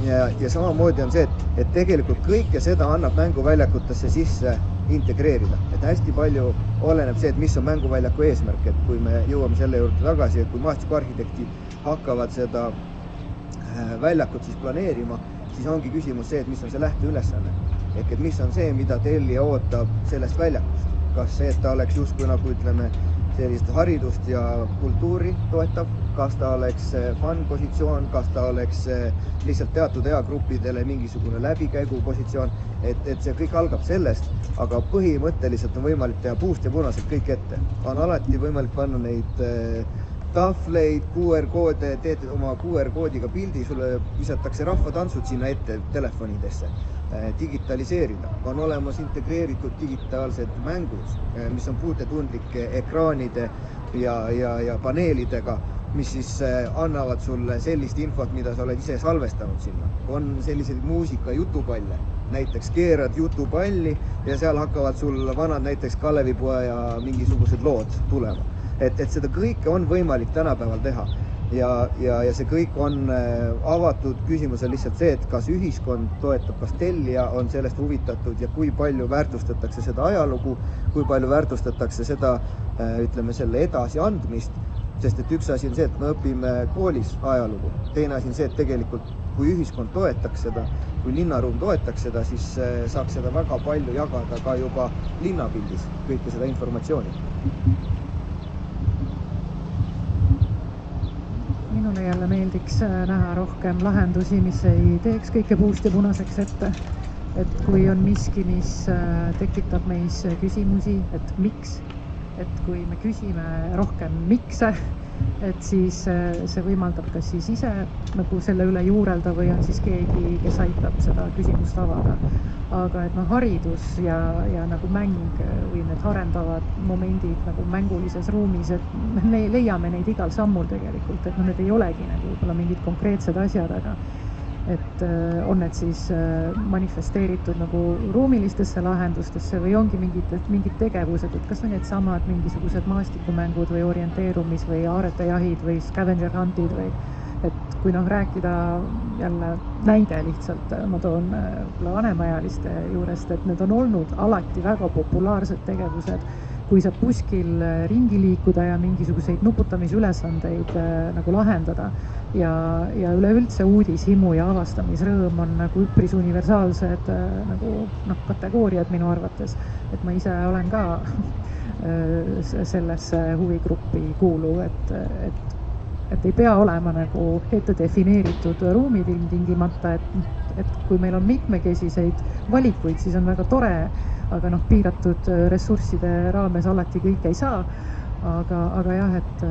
Ja samamoodi on see, et tegelikult kõike seda annab mänguväljakutesse sisse integreerida. Et hästi palju oleneb see, et mis on mänguväljaku eesmärk, et kui me jõuame selle juurde tagasi, et kui maastikuarhitektid hakkavad seda väljakut siis planeerima, siis ongi küsimus see, et mis on see lähteülesanne. Ehk et mis on see, mida tellija ootab sellest väljakust. Kas see, et ta oleks justkui nagu ütleme sellist haridust ja kultuuri toetab, kas ta oleks fun-positsioon, kas ta oleks lihtsalt teatud eagruppidele mingisugune läbikäigu positsioon, et see kõik algab sellest, aga põhimõtteliselt on võimalik teha puust ja punaselt kõik ette. On alati võimalik panna neid tahvleid, QR-koode, teed oma QR-koodiga pildi, sulle visatakse rahvatantsud sinna ette telefonidesse. Digitaliseerida. On olemas integreeritud digitaalsed mängud, mis on puutetundlike ekraanide ja paneelidega, mis siis annavad sulle sellist infot, mida sa oled ise salvestanud sinna. On selliseid muusika jutupalle, näiteks keerad jutupalli ja seal hakkavad sul vanad näiteks Kalevipoja mingisugused lood tulema. Et seda kõike on võimalik tänapäeval teha ja see kõik on avatud. Küsimus on lihtsalt see, et kas ühiskond toetab, kas tellija on sellest huvitatud ja kui palju väärtustatakse seda ajalugu, kui palju väärtustatakse seda, ütleme, selle edasiandmist, sest et üks asi on see, et me õpime koolis ajalugu. Teine asi on see, et tegelikult kui ühiskond toetaks seda, kui linnaruum toetaks seda, siis saaks seda väga palju jagada ka juba linnapildis, kõike seda informatsiooni. Minule jälle meeldiks näha rohkem lahendusi, mis ei teeks kõike puust ja punaseks ette. Et kui on miski, mis tekitab meis küsimusi, et miks, et kui me küsime rohkem mikse, et siis see võimaldab kas siis ise nagu selle üle juurelda või on siis keegi, kes aitab seda küsimust avada. Aga et haridus ja nagu mäng või need arendavad momendid nagu mängulises ruumis, et me leiame neid igal sammul tegelikult, et need ei olegi nagu võib-olla mingid konkreetsed asjad, aga et on need siis manifesteeritud nagu ruumilistesse lahendustesse või ongi mingid tegevused, et kas on need samad mingisugused maastikumängud või orienteerumis või aaretajahid või scavenger huntid või et kui rääkida jälle näide lihtsalt, ma toon vanemaealiste juurest, et need on olnud alati väga populaarsed tegevused, kui saab kuskil ringi liikuda ja mingisuguseid nuputamisülesandeid nagu lahendada ja üleüldse uudishimu ja avastamisrõõm on nagu üpris universaalsed nagu kategooriad minu arvates, et ma ise olen ka sellesse huvigruppi kuuluv, et ei pea olema nagu ette defineeritud ruumid ilmtingimata, et kui meil on mitmekesiseid valikuid, siis on väga tore, aga piiratud ressursside raames alati kõike ei saa, aga jah, et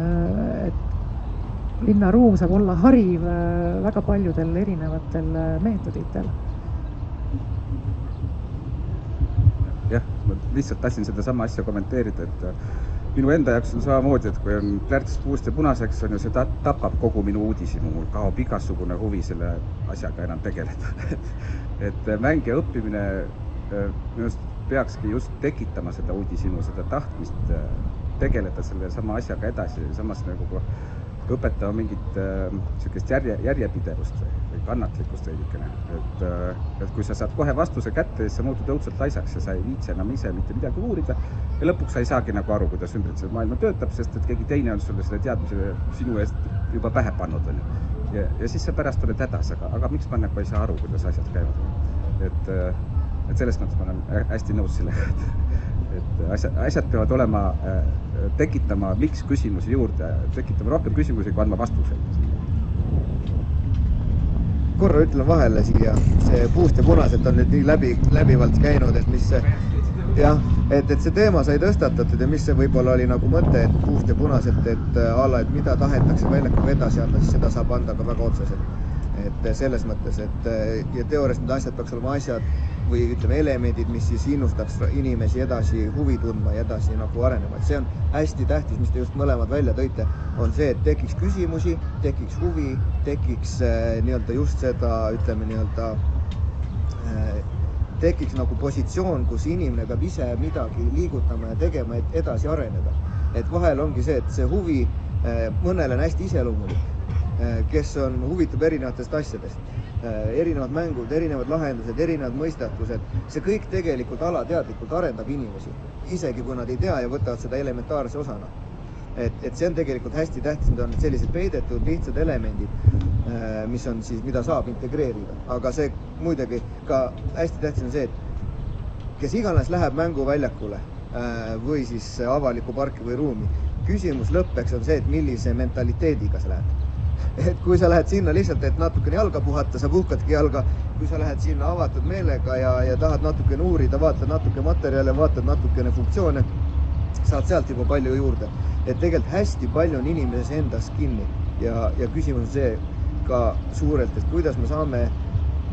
linnaruum saab olla hariv väga paljudel erinevatel meetoditel. Jah, ma lihtsalt tahtsin seda sama asja kommenteerida, minu enda jaoks on samamoodi, et kui on plärts puust ja punaseks, on ju, see tapab kogu minu uudishimu, mul kaob igasugune huvi selle asjaga enam tegeleda. et mäng ja õppimine minu arust peakski just tekitama seda uudishimu, seda tahtmist tegeleda selle sama asjaga edasi, samas nagu õpetama mingit niisugust järjepidevust või kannatlikkust veidikene. Et kui sa saad kohe vastuse kätte, siis sa muutud õudselt laisaks ja sa ei viitsi enam ise mitte midagi uurida ja lõpuks sa ei saagi nagu aru, kuidas ümbritsev maailma töötab, sest et keegi teine on sulle selle teadmise sinu eest juba pähe pannud. Ja siis sa pärast oled hädas, aga miks ma nagu ei saa aru, kuidas asjad käivad. Et selles mõttes ma olen hästi nõus sellega, et asjad peavad olema, tekitama miks küsimusi juurde, tekitama rohkem küsimusi, kui andma vastuseid. Korra ütlen vahele siia, see puust ja punaselt on nüüd nii läbivalt käinud, et mis see, jah, et see teema sai tõstatatud ja mis see võib-olla oli nagu mõte, et puust ja punaselt, et ala, et mida tahetakse väljakuga edasi anda, siis seda saab anda ka väga otseselt. Et selles mõttes, et ja teoorias need asjad peaks olema asjad või ütleme elemendid, mis siis innustaks inimesi edasi huvi tundma ja edasi nagu arenema. Et see on hästi tähtis, mis te just mõlemad välja tõite, on see, et tekiks küsimusi, tekiks huvi, tekiks nii-öelda just seda, ütleme nii-öelda, tekiks nagu positsioon, kus inimene peab ise midagi liigutama ja tegema, et edasi areneda. Et vahel ongi see, et see huvi mõnele on hästi iseloomulik, kes on huvitub erinevatest asjadest, erinevad mängud, erinevad lahendused, erinevad mõistatused, see kõik tegelikult alateadlikult arendab inimesi, isegi kui nad ei tea ja võtavad seda elementaarse osana. Et see on tegelikult hästi tähtis, need on sellised peidetud lihtsad elemendid, mis on siis, mida saab integreerida, aga see muidugi ka hästi tähtis on see, et kes iganes läheb mänguväljakule või siis avalikku parki või ruumi, küsimus lõppeks on see, et millise mentaliteediga sa lähed. Et kui sa lähed sinna lihtsalt, et natukene jalga puhata, sa puhkadki jalga, kui sa lähed sinna avatud meelega ja tahad natukene uurida, vaatad natuke materjale, vaatad natukene funktsioone, saad sealt juba palju juurde. Et tegelikult hästi palju on inimeses endas kinni ja küsimus on see ka suurelt, et kuidas me saame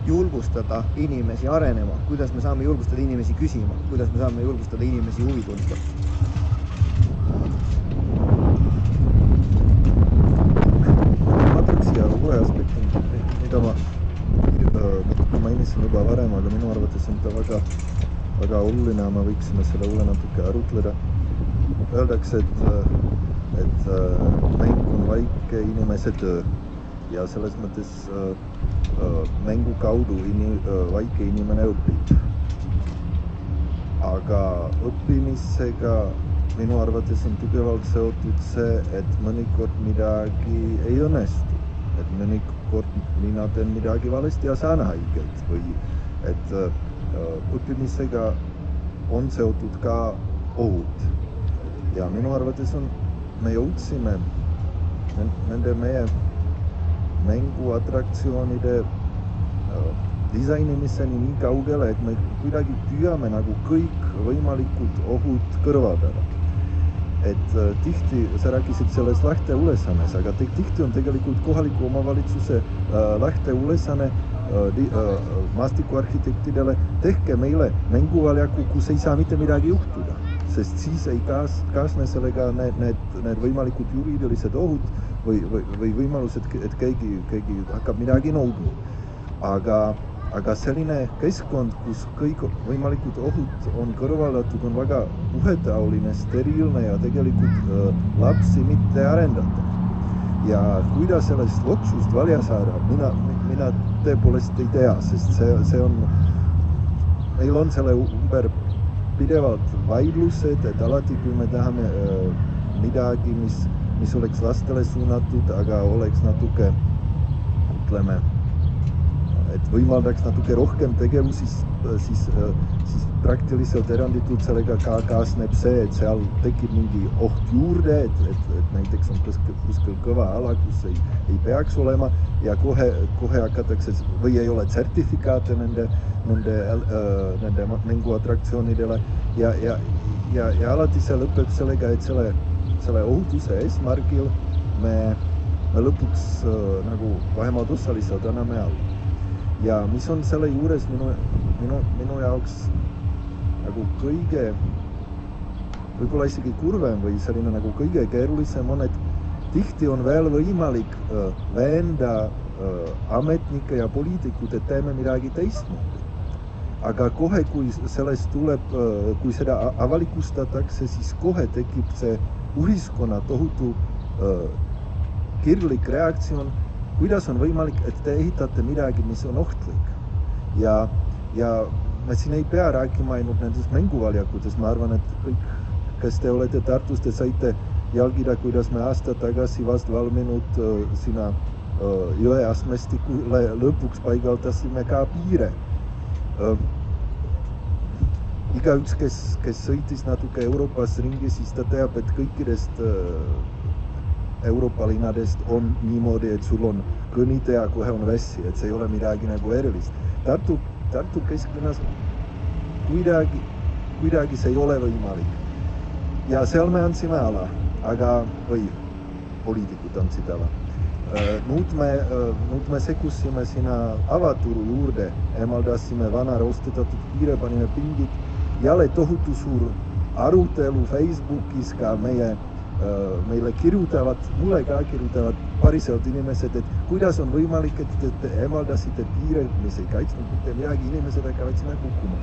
julgustada inimesi arenema, kuidas me saame julgustada inimesi küsima, kuidas me saame julgustada inimesi huvi tundma. Ja uue aspekti, mida ma natuke mainisin juba varem, aga minu arvates on ta väga oluline, me võiksime selle üle natuke arutleda. Öeldakse, et mäng on väike inimese töö ja selles mõttes mängu kaudu väike inimene õpib. Aga õppimisega minu arvates on tugevalt seotud see, et mõnikord midagi ei õnnestu. Et mõnikord mina teen midagi valesti ja saan haiget või et õppimisega on seotud ka ohud. Ja minu arvates me jõudsime nende meie mänguatraktsioonide disainimiseni nii kaugele, et me kuidagi püüame nagu kõik võimalikud ohud kõrvaldada. Et tihti, sa rääkisid selles lähteülesannes, aga tihti on tegelikult kohaliku omavalitsuse lähteülesanne maastikuarhitektidele, tehke meile mänguväljaku, kus ei saa mitte midagi juhtuda, sest siis ei kaasne sellega need võimalikud juriidilised ohud või võimalused, et keegi hakkab midagi nõudma. Aga selline keskkond, kus kõik võimalikud ohud on kõrvaldatud, on väga ühetaoline, steriilne ja tegelikult lapsi mitte arendatav. Ja kuidas sellest loksust välja saada, mina tõepoolest ei tea, sest meil on selle ümber pidevalt vaidlused, et alati kui me tahame midagi, mis oleks lastele suunatud, aga oleks natuke, ütleme, et võimaldaks natuke rohkem tegevusi, siis praktiliselt eranditult sellega kaasneb see, et seal tekib mingi oht juurde, et näiteks on kuskil kõva ala, kus ei peaks olema ja kohe hakatakse või ei ole sertifikaate nende mänguatraktsioonidele ja alati see lõpeb sellega, et selle ohutuse eesmärgil me lõpuks nagu vähemalt osaliselt anname alla. Ja mis on selle juures minu jaoks nagu kõige võib-olla isegi kurvem või selline nagu kõige keerulisem on, et tihti on veel võimalik veenda ametnikke ja poliitikud, et teeme midagi teistmoodi. Aga kohe, kui sellest tuleb, kui seda avalikustatakse, siis kohe tekib see ühiskonna tohutu kirglik reaktsioon, kuidas on võimalik, et te ehitate midagi, mis on ohtlik. Ja me siin ei pea rääkima ainult nendest mänguväljakutes, ma arvan, et kõik, kes te olete Tartus, te saite jälgida, kuidas me aasta tagasi vast valminud sinna jõeastmestikule lõpuks paigaldasime ka piire. Igaüks, kes sõitis natuke Euroopas ringi, siis ta teab, et kõikidest Euroopa linnadest on niimoodi, et sul on kõnnitee ja kohe on vessi, et see ei ole midagi nagu erilist. Tartu kesklinnas kuidagi see ei ole võimalik. Ja seal me andsime ala, või poliitikud andsid ala. Nüüd me sekkusime sinna avaturu juurde, emaldasime vana roostetatud piire, panime pingid, jälle tohutu suur arutelu Facebookis ka meile kirjutavad, mulle ka kirjutavad päriselt inimesed, et kuidas on võimalik, et te emaldasite piire, mis ei kaitsnud mitte midagi, inimesed hakkavad sinna kukkuma.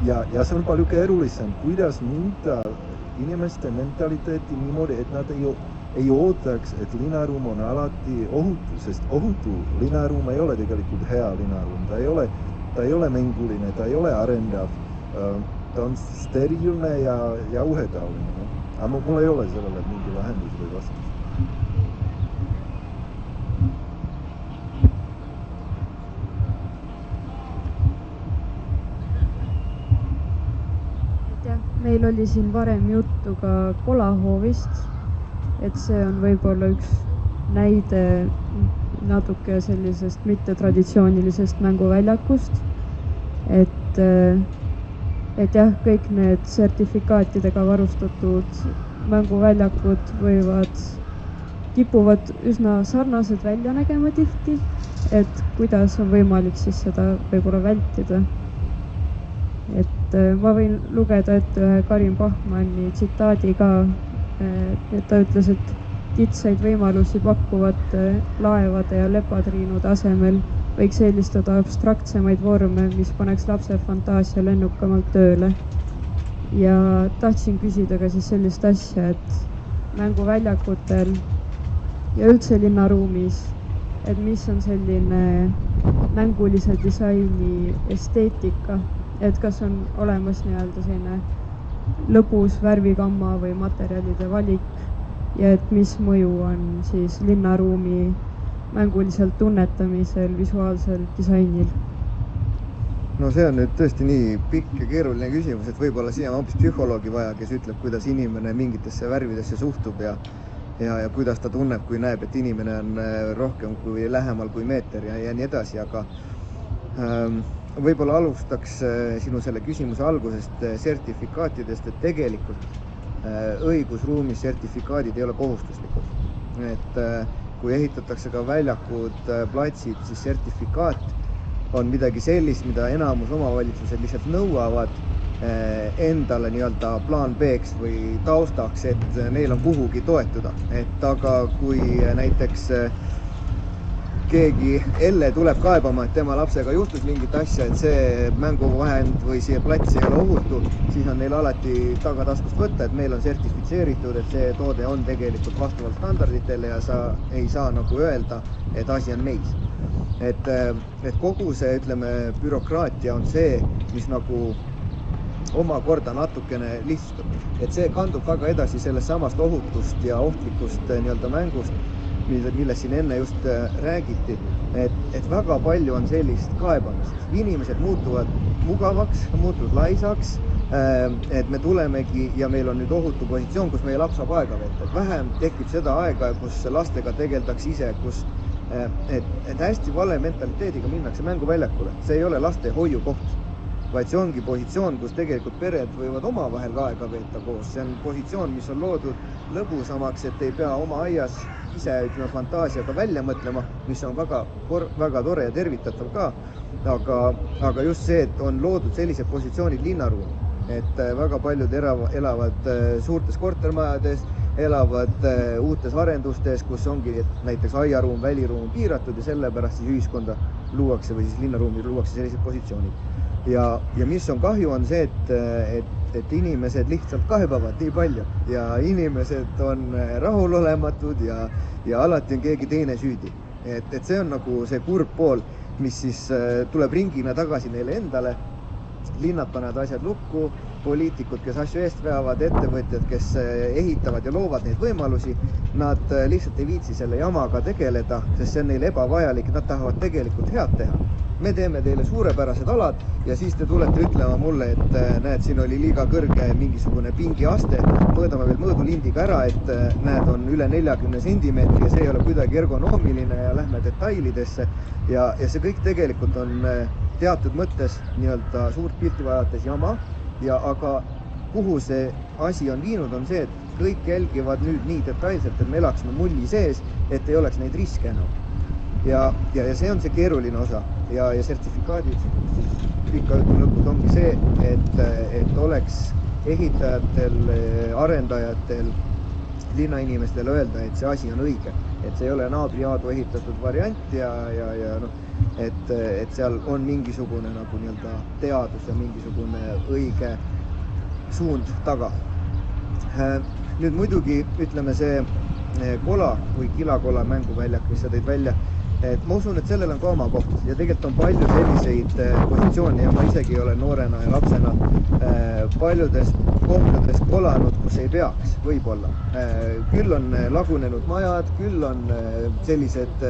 Ja see on palju keerulisem, kuidas muuta inimeste mentaliteeti niimoodi, et nad ei ootaks, et linnaruum on alati ohutu, sest ohutu linnaruum ei ole tegelikult hea linnaruum, ta ei ole mänguline, ta ei ole arendav, ta on steriilne ja uhetaoline. Aga mul ei ole sellele mingi lahendus või vastus. Meil oli siin varem juttu ka Kolahoovist, et see on võib-olla üks näide natuke sellisest mittetraditsioonilisest mänguväljakust, et jah, kõik need sertifikaatidega varustatud mänguväljakud kipuvad üsna sarnased välja nägema tihti, et kuidas on võimalik siis seda võib-olla vältida. Et ma võin lugeda ette ühe Karin Bachmanni tsitaadi ka, et ta ütles, et kitsaid võimalusi pakkuvate laevade ja lepatriinude asemel võiks eelistada abstraktsemaid vorme, mis paneks lapse fantaasia lennukamalt tööle. Ja tahtsin küsida ka siis sellist asja, et mänguväljakutel ja üldse linnaruumis, et mis on selline mängulise disaini esteetika, et kas on olemas nii-öelda selline lõbus värvigamma või materjalide valik ja et mis mõju on siis linnaruumi mänguliselt tunnetamisel, visuaalsel disainil? No see on nüüd tõesti nii pikk ja keeruline küsimus, et võib-olla siia on hoopis psühholoogi vaja, kes ütleb, kuidas inimene mingitesse värvidesse suhtub ja kuidas ta tunneb, kui näeb, et inimene on rohkem kui lähemal kui meeter ja nii edasi, aga võib-olla alustaks sinu selle küsimuse algusest sertifikaatidest, et tegelikult õigusruumis sertifikaadid ei ole kohustuslikud. Et kui ehitatakse ka väljakud, platsid, siis sertifikaat on midagi sellist, mida enamus omavalitsused lihtsalt nõuavad endale nii-öelda plaan B-ks või taustaks, et neil on kuhugi toetuda. Et aga kui näiteks keegi Elle tuleb kaebama, et tema lapsega juhtus mingit asja, et see mänguvahend või see plats ei ole ohutu, siis on neil alati tagataskust võtta, et meil on sertifitseeritud, et see toode on tegelikult vastavalt standarditele ja sa ei saa nagu öelda, et asi on meis. Et kogu see, ütleme, bürokraatia on see, mis nagu omakorda natukene lihtsub. Et see kandub väga edasi sellest samast ohutust ja ohtlikust nii-öelda mängust, millest siin enne just räägiti, et väga palju on sellist kaebamist. Inimesed muutuvad mugavaks, muutuvad laisaks, et me tulemegi ja meil on nüüd ohutu positsioon, kus meie laps saab aega veeta. Et vähem tekib seda aega, kus lastega tegeldakse ise, kus et hästi vale mentaliteediga minnakse mänguväljakule. See ei ole laste hoiukoht, vaid see ongi positsioon, kus tegelikult pered võivad omavahel aega veeta koos. See on positsioon, mis on loodud lõbusamaks, et ei pea oma aias ise fantaasiaga välja mõtlema, mis on väga tore ja tervitatav ka. Aga just see, et on loodud sellised positsioonid linnaruumi, et väga paljud elavad suurtes kortermajades, elavad uutes arendustes, kus ongi näiteks aiaruum, väliruum piiratud ja sellepärast siis ühiskonda luuakse või siis linnaruumi luuakse sellised positsioonid. Ja mis on kahju, on see, et inimesed lihtsalt kaebavad nii palju ja inimesed on rahulolematud ja alati on keegi teine süüdi. Et see on nagu see kurb pool, mis siis tuleb ringina tagasi neile endale. Linnad panevad asjad lukku, poliitikud, kes asju eest veavad, ettevõtjad, kes ehitavad ja loovad neid võimalusi, nad lihtsalt ei viitsi selle jamaga tegeleda, sest see on neile ebavajalik, nad tahavad tegelikult head teha. Me teeme teile suurepärased alad ja siis te tulete ütlema mulle, et näed, siin oli liiga kõrge mingisugune pingiaste, mõõdame veel mõõdulindiga ära, et näed, on üle 40 sentimeetri ja see ei ole kuidagi ergonoomiline ja lähme detailidesse ja see kõik tegelikult on teatud mõttes nii-öelda suurt pilti vaadates jama aga kuhu see asi on viinud, on see, et kõik jälgivad nüüd nii detailselt, et me elaksime mulli sees, et ei oleks neid riske enam. Ja see on see keeruline osa ja sertifikaadid pika jutu lõpus ongi see, et oleks ehitajatel, arendajatel, linnainimestel öelda, et see asi on õige, et see ei ole naabrijaadu ehitatud variant ja noh, et seal on mingisugune nagu nii-öelda teadus ja mingisugune õige suund taga. Nüüd muidugi ütleme see kola või kilakola mänguväljak, mis sa tõid välja, et ma usun, et sellel on ka oma koht ja tegelikult on palju selliseid positsioone ja ma isegi olen noorena ja lapsena paljudest kohtadest kolanud, kus ei peaks, võib-olla. Küll on lagunenud majad, küll on sellised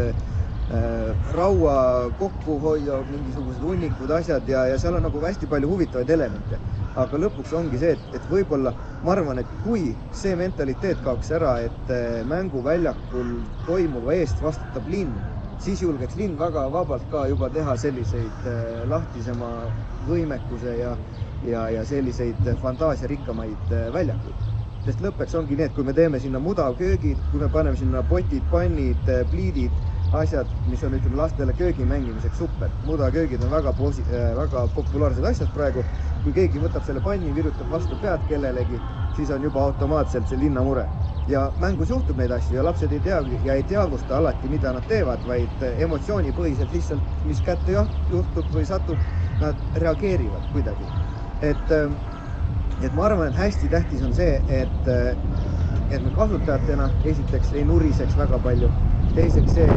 raua kokkuhoia, mingisugused hunnikud asjad ja seal on nagu hästi palju huvitavaid elemente. Aga lõpuks ongi see, et võib-olla ma arvan, et kui see mentaliteet kaoks ära, et mänguväljakul toimuva eest vastutab linn, siis julgeks linn väga vabalt ka juba teha selliseid lahtisema võimekuse ja selliseid fantaasiarikkamaid väljakuid. Sest lõppeks ongi nii, et kui me teeme sinna mudavköögid, kui me paneme sinna potid, pannid, pliidid, asjad, mis on ütleme lastele köögi mängimiseks super. Mudavköögid on väga populaarsed asjad praegu. Kui keegi võtab selle panni, virutab vastu pead kellelegi, siis on juba automaatselt see linna mure. Ja mängus juhtub neid asju ja lapsed ei teagi ja ei teadvusta alati, mida nad teevad, vaid emotsioonipõhiselt lihtsalt, mis kätte juhtub või satub, nad reageerivad kuidagi. Et ma arvan, et hästi tähtis on see, et me kasutajatena esiteks ei nuriseks väga palju. Teiseks see,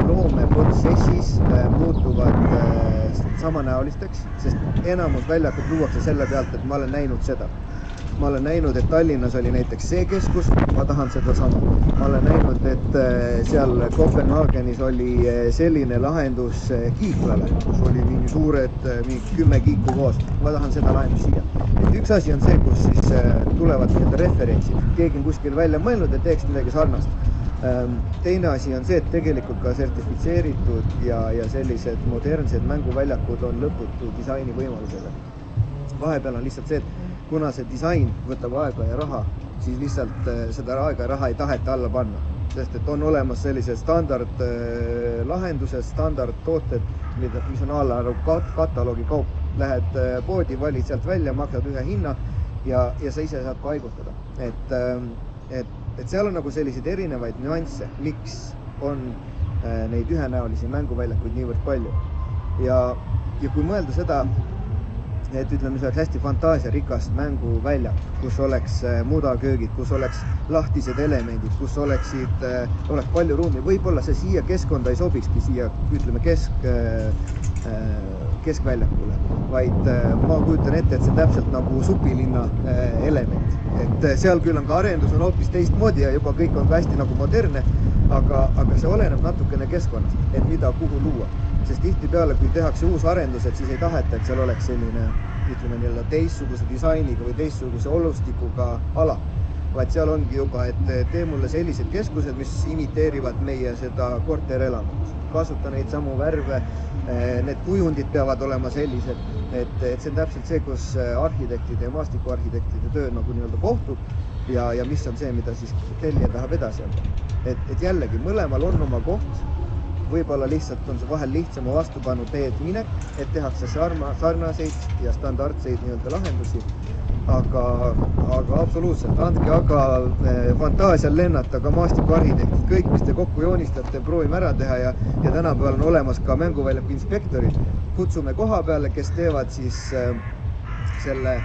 loomeprotsessis muutuvad samanäolisteks, sest enamus väljakud luuakse selle pealt, et ma olen näinud seda. Ma olen näinud, et Tallinnas oli näiteks see keskus, ma tahan seda sama. Ma olen näinud, et seal Kopenhaagenis oli selline lahendus kiiklale, kus oli mingi suured 10 kiiku koos. Ma tahan seda lahendus siia. Et üks asi on see, kus siis tulevad referentsid. Keegi on kuskil välja mõelnud, et teeks midagi sarnast. Teine asi on see, et tegelikult ka sertifitseeritud ja sellised modernsed mänguväljakud on lõputu disaini võimalusega. Vahepeal on lihtsalt see, et kuna see disain võtab aega ja raha, siis lihtsalt seda aega ja raha ei taheta alla panna. Sest et on olemas sellised standard lahendused, standard tooted, mis on kataloogi kaup. Lähed poodi, valid sealt välja, maksad ühe hinna ja sa ise saad paigutada. Et seal on nagu selliseid erinevaid nüansse, miks on neid ühenäolisi mänguväljakuid niivõrd palju. Ja kui mõelda seda, et ütleme, see oleks hästi fantaasiarikast mänguväljak, kus oleks mudavköögid, kus oleks lahtised elemendid, kus oleks palju ruumi. Võib-olla see siia keskkonda ei sobikski siia, ütleme, keskväljakule, vaid ma kujutan ette, et see täpselt nagu supilinna element. Et seal küll on ka arendus on hoopis teistmoodi ja juba kõik on hästi nagu moderne, aga see oleneb natukene keskkonnast, et mida kuhu luua. Sest tihtipeale, kui tehakse uus arendus, et siis ei taheta, et seal oleks selline, ütleme nii-öelda teistsuguse disainiga või teistsuguse olustikuga ala. Vaid seal ongi juba, et tee mulle sellised keskused, mis imiteerivad meie seda korterelamut. Kasuta neid samu värve, need kujundid peavad olema sellised, et see on täpselt see, kus arhitektide ja maastikuarhitektide töö nagu nii-öelda kohtub ja mis on see, mida siis tellija tahab edasi anda. Et jällegi, mõlemal on oma koht, võib-olla lihtsalt on see vahel lihtsama vastupanu teed minek, et tehakse sarnaseid ja standardseid nii-öelda lahendusi, aga absoluutselt, andke aga fantaasial lennata, ka maastikuarhitektid, kõik, mis te kokku joonistate, proovime ära teha ja tänapäeval on olemas ka mänguväljaku inspektorid, kutsume koha peale, kes teevad siis selle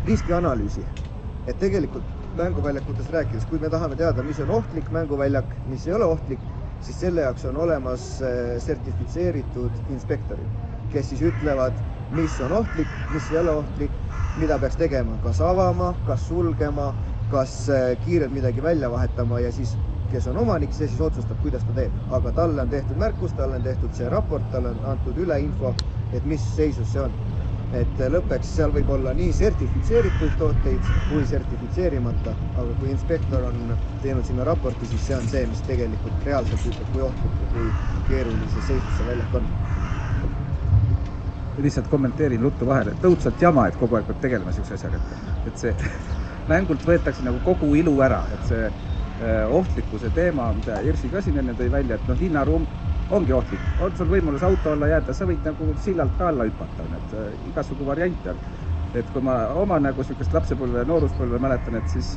riskianalüüsi, et tegelikult mänguväljakutes rääkides, kui me tahame teada, mis on ohtlik mänguväljak, mis ei ole ohtlik, siis selle jaoks on olemas sertifitseeritud inspektorid, kes siis ütlevad, mis on ohtlik, mis ei ole ohtlik, mida peaks tegema, kas avama, kas sulgema, kas kiirelt midagi välja vahetama ja siis, kes on omanik, see siis otsustab, kuidas ta teeb. Aga talle on tehtud märkus, talle on tehtud see raport, talle on antud üle info, et mis seisus see on. Et lõppeks seal võib olla nii sertifitseeritud tooteid kui sertifitseerimata, aga kui inspektor on teinud sinna raporti, siis see on see, mis tegelikult reaalselt ütleb, kui ohtlik ja kui keerulise seisus see väljak on. Lihtsalt kommenteerin ruttu vahele, et õudselt jama, et kogu aeg peab tegelema sellise asjaga, et see mängult võetakse nagu kogu ilu ära, et see ohtlikkuse teema, mida Irsi ka siin enne tõi välja, et linnaruum ongi ohtlik, on sul võimalus auto alla jääda, sa võid nagu sillalt ka alla hüpata, et igasugu variante on. Et kui ma oma nagu sükest lapsepõlve ja nooruspõlve mäletan, et siis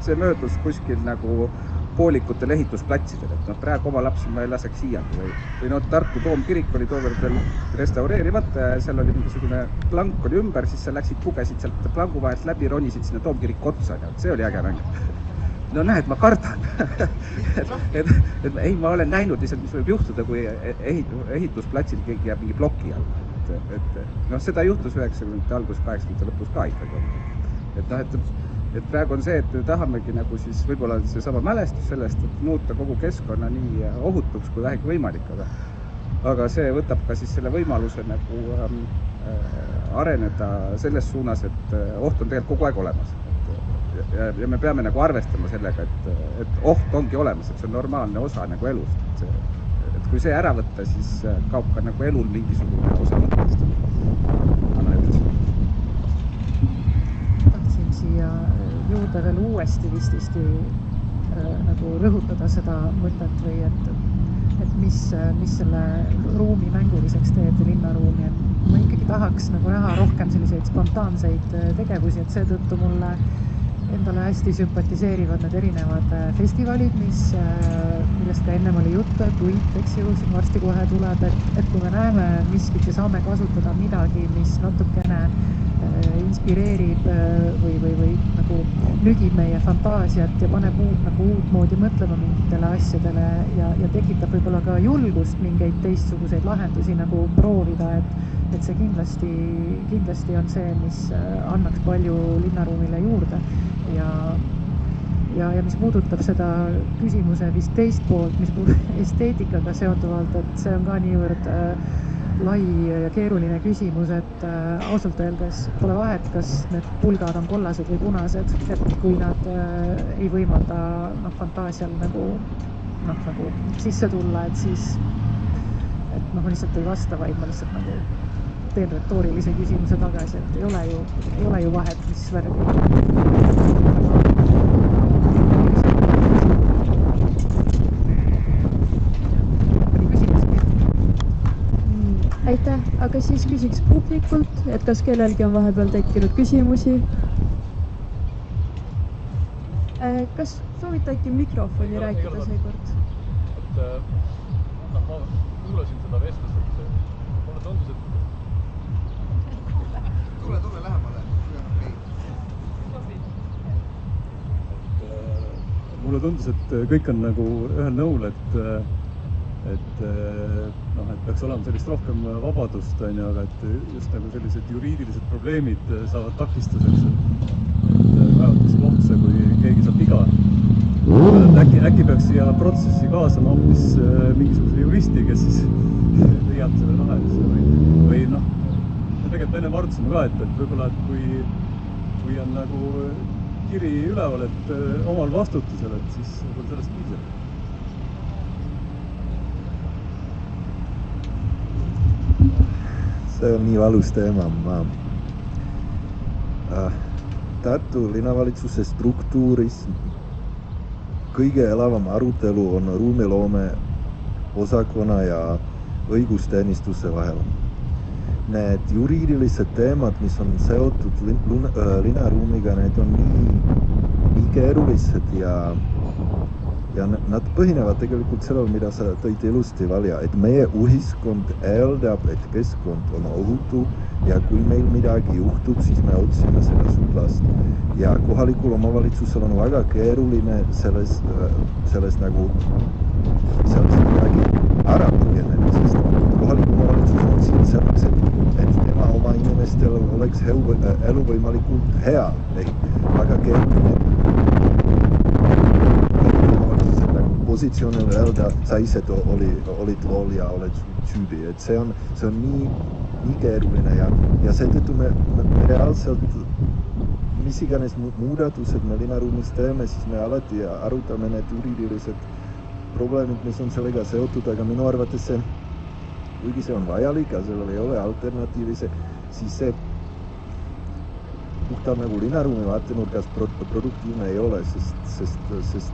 see möödus kuskil nagu poolikutel ehitusplatsidel, et praegu oma lapsi ma ei laseks siiani või Tartu Toomkirik oli tookord veel restaureerimata ja seal oli mingisugune plank oli ümber, siis sa läksid, pugesid sealt plangu vahelt läbi, ronisid sinna Toomkiriku otsa ja see oli äge mäng. No näed, ma kardan, et ei, ma olen näinud lihtsalt, mis võib juhtuda, kui ehitusplatsil keegi jääb mingi ploki alla. Seda juhtus 90. algus, 80. lõpus ka ikkagi. Et praegu on see, et tahamegi nagu siis võib-olla see sama mälestus sellest, et muuta kogu keskkonna nii ohutuks kui vähegi võimalik, aga see võtab ka siis selle võimaluse nagu areneda selles suunas, et oht on tegelikult kogu aeg olemas. Ja me peame nagu arvestama sellega, et oht ongi olemas, et see on normaalne osa nagu elust. Et kui see ära võtta, siis kaob ka nagu elul mingisugune osa mõttest. Anna ütles. Tahtsin siia juurde veel uuesti vististi nagu rõhutada seda mõtet või et mis selle ruumi mänguliseks teeb linnaruumi. Et ma ikkagi tahaks nagu näha rohkem selliseid spontaanseid tegevusi, et seetõttu mulle endale hästi sümpatiseerivad need erinevad festivalid, millest ka ennem oli juttu, et Uit, eks ju, siin varsti kohe tuleb, et kui me näeme miskit ja saame kasutada midagi, mis natukene inspireerib või nagu nügib meie fantaasiat ja paneb nagu uutmoodi mõtlema mingitele asjadele ja tekitab võib-olla ka julgust mingeid teistsuguseid lahendusi nagu proovida, et see kindlasti on see, mis annaks palju linnaruumile juurde. Ja mis puudutab seda küsimuse vist teist poolt, mis esteetikaga seonduvalt, et see on ka niivõrd lai ja keeruline küsimus, et ausalt öeldes pole vahet, kas need pulgad on kollased või punased, et kui nad ei võimalda fantaasial nagu sisse tulla, et siis ma lihtsalt ei vasta, vaid ma lihtsalt nagu teen retoorilise küsimuse tagasi, et ei ole ju vahet, mis värvi. Aitäh, aga siis küsiks publikult, et kas kellelgi on vahepeal tekkinud küsimusi. Kas soovite äkki mikrofoni rääkida seekord? Ma kuulasin seda vestlust, et mulle tundus, et Tule lähemale. Mulle tundus, et kõik on nagu ühel nõul, et peaks olema sellist rohkem vabadust, aga et just nagu sellised juriidilised probleemid saavad takistuseks, et kaevatakse kohtusse, kui keegi saab viga. Äkki peaks siia protsessi kaasama hoopis mingisuguse juristi, kes siis leiab selle lahenduse või tegelikult enne arutasime ka, et võib-olla, et kui on nagu kiri üleval, et omal vastutusel, et siis võib-olla sellest piisab. See on nii valus teema. Tartu linnavalitsuse struktuuris kõige elavam arutelu on ruumiloome osakonna ja õigusteenistuse vahel. Need juriidilised teemad, mis on seotud linnaruumiga, need on nii keerulised ja nad põhinevad tegelikult sellel, mida sa tõid ilusti välja, et meie ühiskond eeldab, et keskkond on ohutu ja kui meil midagi juhtub, siis me otsime seda suplast. Ja kohalikul omavalitsusel on väga keeruline selles midagi ära põgeneda, sest kohalik omavalitsus on siin selleks, et tema oma inimestel oleks elu võimalikult hea. Aga keegi positsioonil öelda, sa ise olid lool ja oled süüdi, et see on nii keeruline ja seetõttu me reaalselt mis iganes muudatused me linnaruumis teeme, siis me alati arutame need juriidilised probleemid, mis on sellega seotud, aga minu arvates see, kuigi see on vajalik ja sellel ei ole alternatiivi, siis see puhtalt nagu linnaruumi vaatenurgas produktiivne ei ole, sest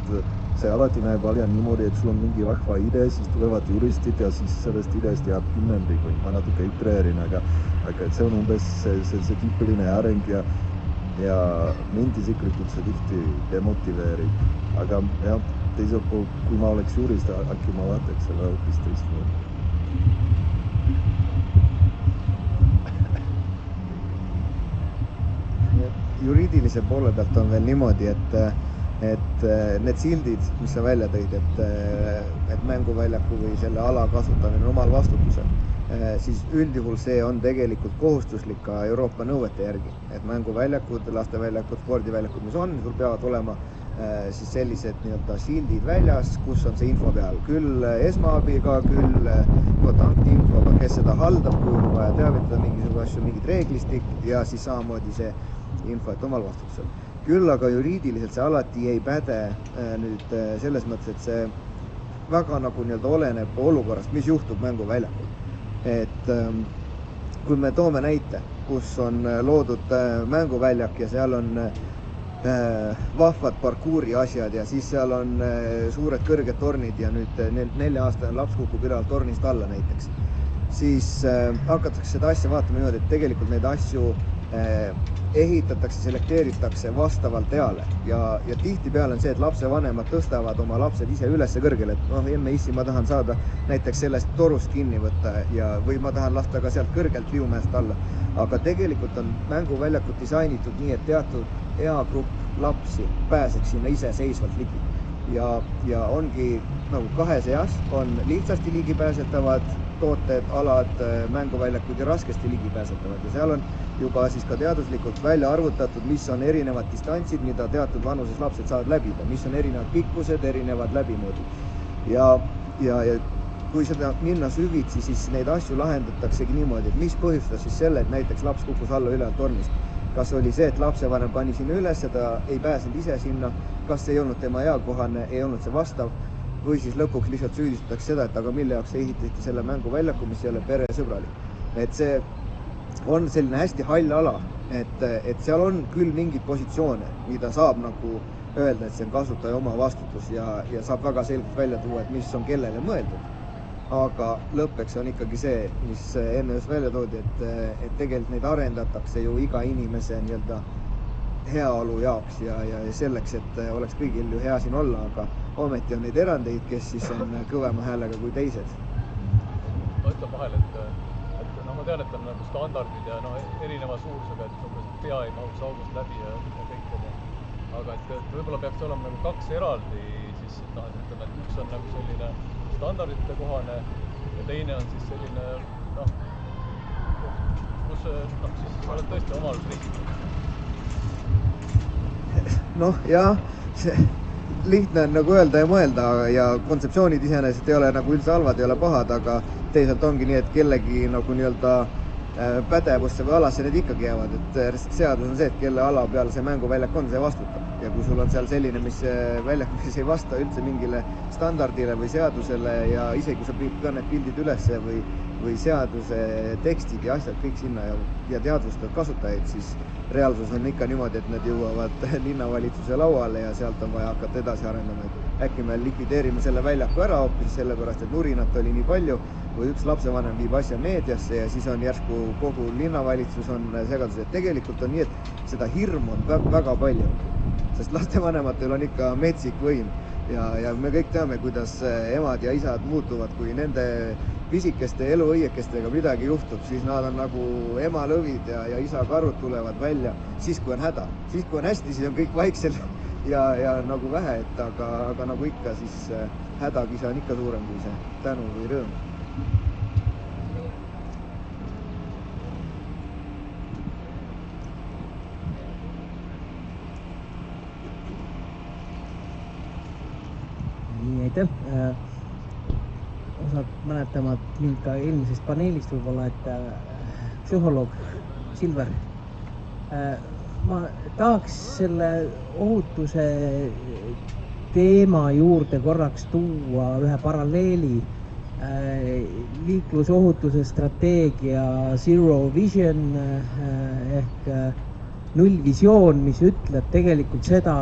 see alati näeb välja niimoodi, et sul on mingi vahva idee, siis tulevad juristid ja siis sellest ideest jääb kümnendik, või ma natuke ütreerin, aga see on umbes see tüüpiline areng ja mind isiklikult see tihti demotiveerib. Aga jah, teiselt poolt, kui ma oleks jurist, äkki ma vaataks selle hoopis teistmoodi. Juriidilise poole pealt on veel niimoodi, et need sildid, mis sa välja tõid, et mänguväljaku või selle ala kasutamine on omal vastutusel, siis üldjuhul see on tegelikult kohustuslik ka Euroopa nõuete järgi, et mänguväljakud, lasteväljakud, spordiväljakud, mis on, sul peavad olema siis sellised nii-öelda sildid väljas, kus on see info peal, küll esmaabiga, küll kontaktinfoga, kes seda haldab, kui on vaja teavitada mingisugune asju, mingid reeglistik ja siis samamoodi see info, et omal vastutusel. Küll aga juriidiliselt see alati ei päde nüüd selles mõttes, et see väga nagu nii-öelda oleneb olukorrast, mis juhtub mänguväljakul. Et kui me toome näite, kus on loodud mänguväljak ja seal on vahvad parkuuri asjad ja siis seal on suured kõrged tornid ja nüüd 4-aastane laps kukub ülevalt tornist alla näiteks, siis hakatakse seda asja vaatama niimoodi, et tegelikult neid asju ehitatakse, selekteeritakse vastavalt eale ja tihtipeale on see, et lapsevanemad tõstavad oma lapsed ise üles kõrgele, et emme issi, ma tahan saada näiteks sellest torust kinni võtta või ma tahan lasta ka sealt kõrgelt Liumäest alla. Aga tegelikult on mänguväljakud disainitud nii, et teatud eagrupp lapsi pääseks sinna iseseisvalt ligi. Ja ongi nagu kahes eas on lihtsasti ligipääsetavad tooted, alad, mänguväljakud ja raskesti ligipääsetavad ja seal on juba siis ka teaduslikult välja arvutatud, mis on erinevad distantsid, mida teatud vanuses lapsed saavad läbida, mis on erinevad pikkused, erinevad läbimoodid. Ja kui seda minna süvitsi, siis neid asju lahendataksegi niimoodi, et mis põhjustas siis selle, et näiteks laps kukkus alla ülevalt tornist. Kas oli see, et lapsevanem pani sinna üles, ta ei pääsenud ise sinna, kas ei olnud tema eakohane, ei olnud see vastav, või siis lõpuks lihtsalt süüdistatakse seda, et aga mille jaoks ehitati selle mänguväljaku, mis ei ole peresõbralik. Et see on selline hästi hall ala, et seal on küll mingeid positsioone, mida saab nagu öelda, et see on kasutaja oma vastutus ja saab väga selgelt välja tuua, et mis on kellele mõeldud. Aga lõppeks on ikkagi see, mis enne just välja toodi, et tegelikult neid arendatakse ju iga inimese nii-öelda heaolu jaoks ja selleks, et oleks kõigil ju hea siin olla, aga ometi on neid erandeid, kes siis on kõvema häälega kui teised. Ma ütlen vahel, et ma tean, et on nagu standardid ja erineva suurusega, et pea ei mahuks august läbi ja kõik on. Aga et võib-olla peaks olema nagu kaks eraldi, siis ütleme, et üks on nagu selline standardite kohane ja teine on siis selline, kus siis oled tõesti omal riskil. Jah, see lihtne on nagu öelda ja mõelda ja kontseptsioonid iseenesest ei ole nagu üldse halvad, ei ole pahad, aga teisalt ongi nii, et kellegi nagu nii-öelda pädevusse või alasse need ikkagi jäävad, et seadus on see, et kelle ala peal see mänguväljak on, see vastutab. Ja kui sul on seal selline, mis väljak, mis ei vasta üldse mingile standardile või seadusele ja isegi kui sa paned pildid ülesse või või seaduse tekstid ja asjad kõik sinna ja teadvustavad kasutajaid, siis reaalsus on ikka niimoodi, et need jõuavad linnavalitsuse lauale ja sealt on vaja hakata edasi arendama, et äkki me likvideerime selle väljaku ära hoopis sellepärast, et nurinat oli nii palju, või üks lapsevanem viib asja meediasse ja siis on järsku kogu linnavalitsus on segadus, et tegelikult on nii, et seda hirmu on väga palju, sest lastevanematel on ikka metsik võim ja me kõik teame, kuidas emad ja isad muutuvad, kui nende pisikeste eluõiekestega midagi juhtub, siis nad on nagu emalõvid ja isakarud tulevad välja siis, kui on häda. Siis, kui on hästi, siis on kõik vaiksel ja nagu vähe, et aga nagu ikka, siis hädakisa on ikka suurem kui see tänu või rõõm. Nii, aitäh. Osad mäletavad mind ka eelmisest paneelist võib-olla, et psühholoog Silver. Ma tahaks selle ohutuse teema juurde korraks tuua ühe paralleeli. Liiklusohutuse strateegia Zero Vision ehk nullvisioon, mis ütleb tegelikult seda,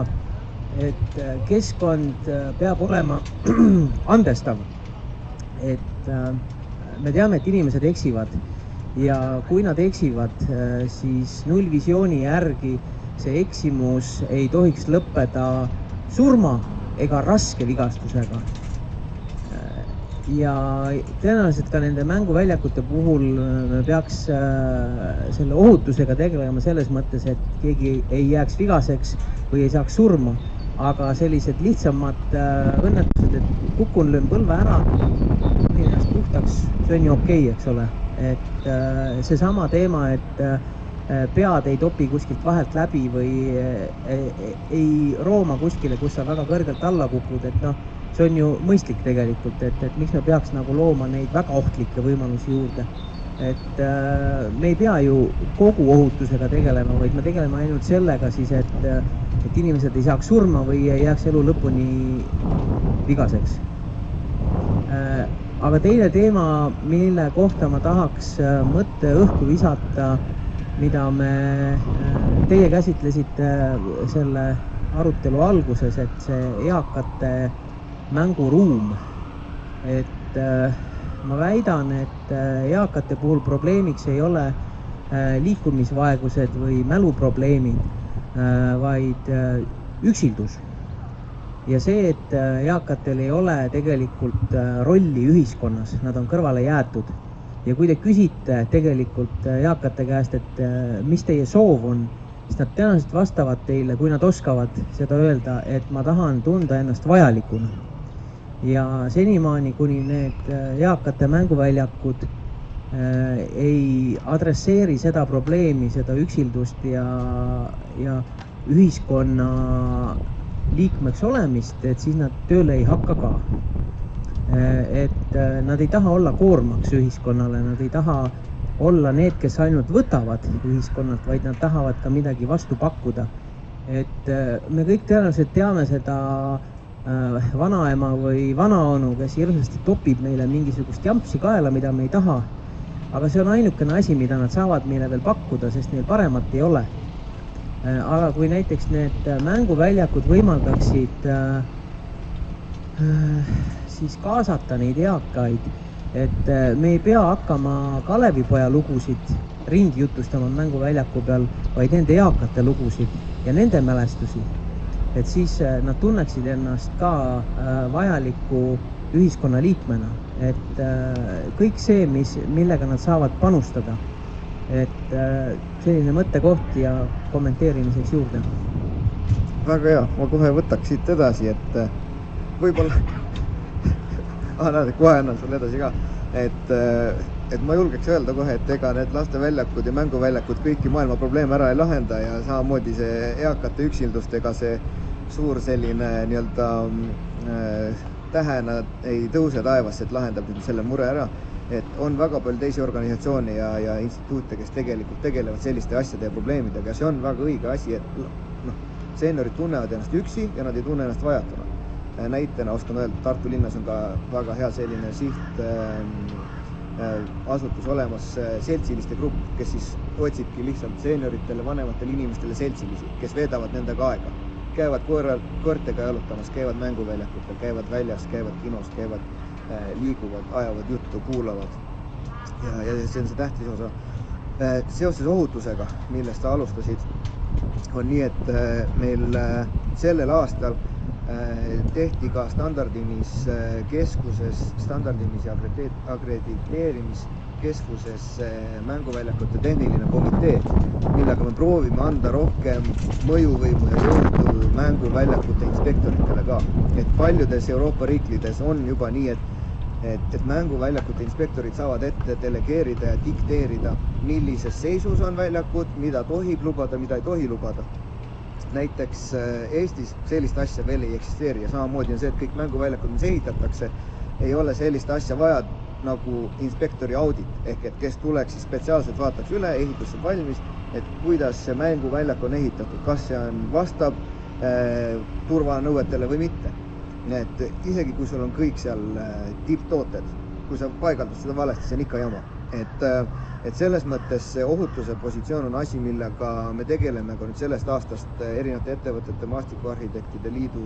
et keskkond peab olema andestav. Et me teame, et inimesed eksivad ja kui nad eksivad, siis nullvisiooni järgi see eksimus ei tohiks lõppeda surma ega raske vigastusega. Ja tõenäoliselt ka nende mänguväljakute puhul me peaks selle ohutusega tegelema selles mõttes, et keegi ei jääks vigaseks või ei saaks surma. Aga sellised lihtsamad õnnetused, et kukun, löön põlve ära, ennast puhtaks, see on ju okei, eks ole. Et seesama teema, et pead ei topi kuskilt vahelt läbi või ei rooma kuskile, kus sa väga kõrgelt alla kukud, et noh, see on ju mõistlik tegelikult, et miks me peaks nagu looma neid väga ohtlikke võimalusi juurde. Et me ei pea ju kogu ohutusega tegelema, vaid me tegeleme ainult sellega siis, et inimesed ei saaks surma või ei jääks elu lõpuni vigaseks. Aga teine teema, mille kohta ma tahaks mõtte õhku visata, mida teie käsitlesite selle arutelu alguses, et see eakate mänguruum, et ma väidan, et eakate puhul probleemiks ei ole liikumisvaegused või mäluprobleemid, vaid üksildus. Ja see, et eakatel ei ole tegelikult rolli ühiskonnas, nad on kõrvale jäetud. Ja kui te küsite tegelikult eakate käest, et mis teie soov on, siis nad tõenäoliselt vastavad teile, kui nad oskavad seda öelda, et ma tahan tunda ennast vajalikuna. Ja senimaani, kuni need eakate mänguväljakud ei adresseeri seda probleemi, seda üksildust ja ühiskonna liikmeks olemist, et siis nad tööle ei hakka ka. Et nad ei taha olla koormaks ühiskonnale, nad ei taha olla need, kes ainult võtavad ühiskonnalt, vaid nad tahavad ka midagi vastu pakkuda. Et me kõik tõenäoliselt teame seda vanaema või vanaonu, kes hirmsasti topib meile mingisugust jampsi kaela, mida me ei taha. Aga see on ainukene asi, mida nad saavad meile veel pakkuda, sest neil paremat ei ole. Aga kui näiteks need mänguväljakud võimaldaksid siis kaasata neid eakaid, et me ei pea hakkama Kalevipoja lugusid ringi jutustama mänguväljaku peal, vaid nende eakate lugusid ja nende mälestusi. Et siis nad tunneksid ennast ka vajaliku ühiskonna liikmena, et kõik see, millega nad saavad panustada, et selline mõttekoht ja kommenteerimiseks juurde. Väga hea, ma kohe võtaks siit edasi, et võib-olla kohe annan sulle edasi ka, et ma julgeks öelda kohe, et ega need lasteväljakud ja mänguväljakud kõiki maailma probleeme ära ei lahenda ja samamoodi see eakate üksildust, ega see suur selline nii-öelda tähena ei tõuse taevasse, et lahendab selle mure ära, et on väga palju teisi organisatsioone ja instituute, kes tegelikult tegelevad selliste asjade ja probleemidega ja see on väga õige asi, et seeniorid tunnevad ennast üksi ja nad ei tunne ennast vajatuna. Näitena oskan öelda, Tartu linnas on ka väga hea selline siht asutus olemas seltsiliste grupp, kes siis otsibki lihtsalt seenioritele, vanematele inimestele seltsilisi, kes veedavad nendega aega. Käivad koertega jalutamas, käivad mänguväljakutel, käivad väljas, käivad kinos, käivad, liiguvad, ajavad juttu, kuulavad. Ja see on see tähtis osa. Seoses ohutusega, millest sa alustasid, on nii, et meil sellel aastal tehti ka standardimis ja akrediteerimiskeskuses mänguväljakute tehniline komitee, millega me proovime anda rohkem mõjuvõimu ja jõudu mänguväljakute inspektoritele ka. Et paljudes Euroopa riikides on juba nii, et mänguväljakute inspektorid saavad ette delegeerida ja dikteerida, millises seisus on väljakud, mida tohib lubada, mida ei tohi lubada. Näiteks Eestis sellist asja veel ei eksisteeri ja samamoodi on see, et kõik mänguväljakud, mis ehitatakse, ei ole sellist asja vaja nagu inspektori audit, ehk et kes tuleks siis spetsiaalselt vaataks üle, ehitus on valmis, et kuidas see mänguväljak on ehitatud, kas see vastab turvanõuetele või mitte. Et isegi kui sul on kõik seal tipptooted, kui sa paigaldad seda valesti, see on ikka jama. Et selles mõttes see ohutuse positsioon on asi, millega me tegeleme ka nüüd sellest aastast erinevate ettevõtete, maastikuarhitektide liidu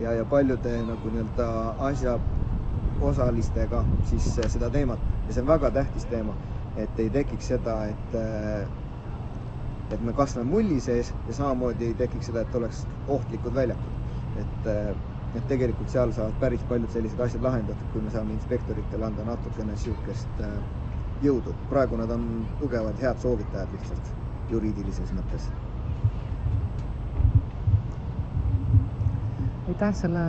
ja paljude nagu nii-öelda asja osalistega siis seda teemat. Ja see on väga tähtis teema, et ei tekiks seda, et me kasvame mulli sees ja samamoodi ei tekiks seda, et oleks ohtlikud väljakud. Et tegelikult seal saavad päris paljud sellised asjad lahendatud, kui me saame inspektoritele anda natukene siukest jõudu. Praegu nad on tugevad, head soovitajad lihtsalt juriidilises mõttes. Aitäh selle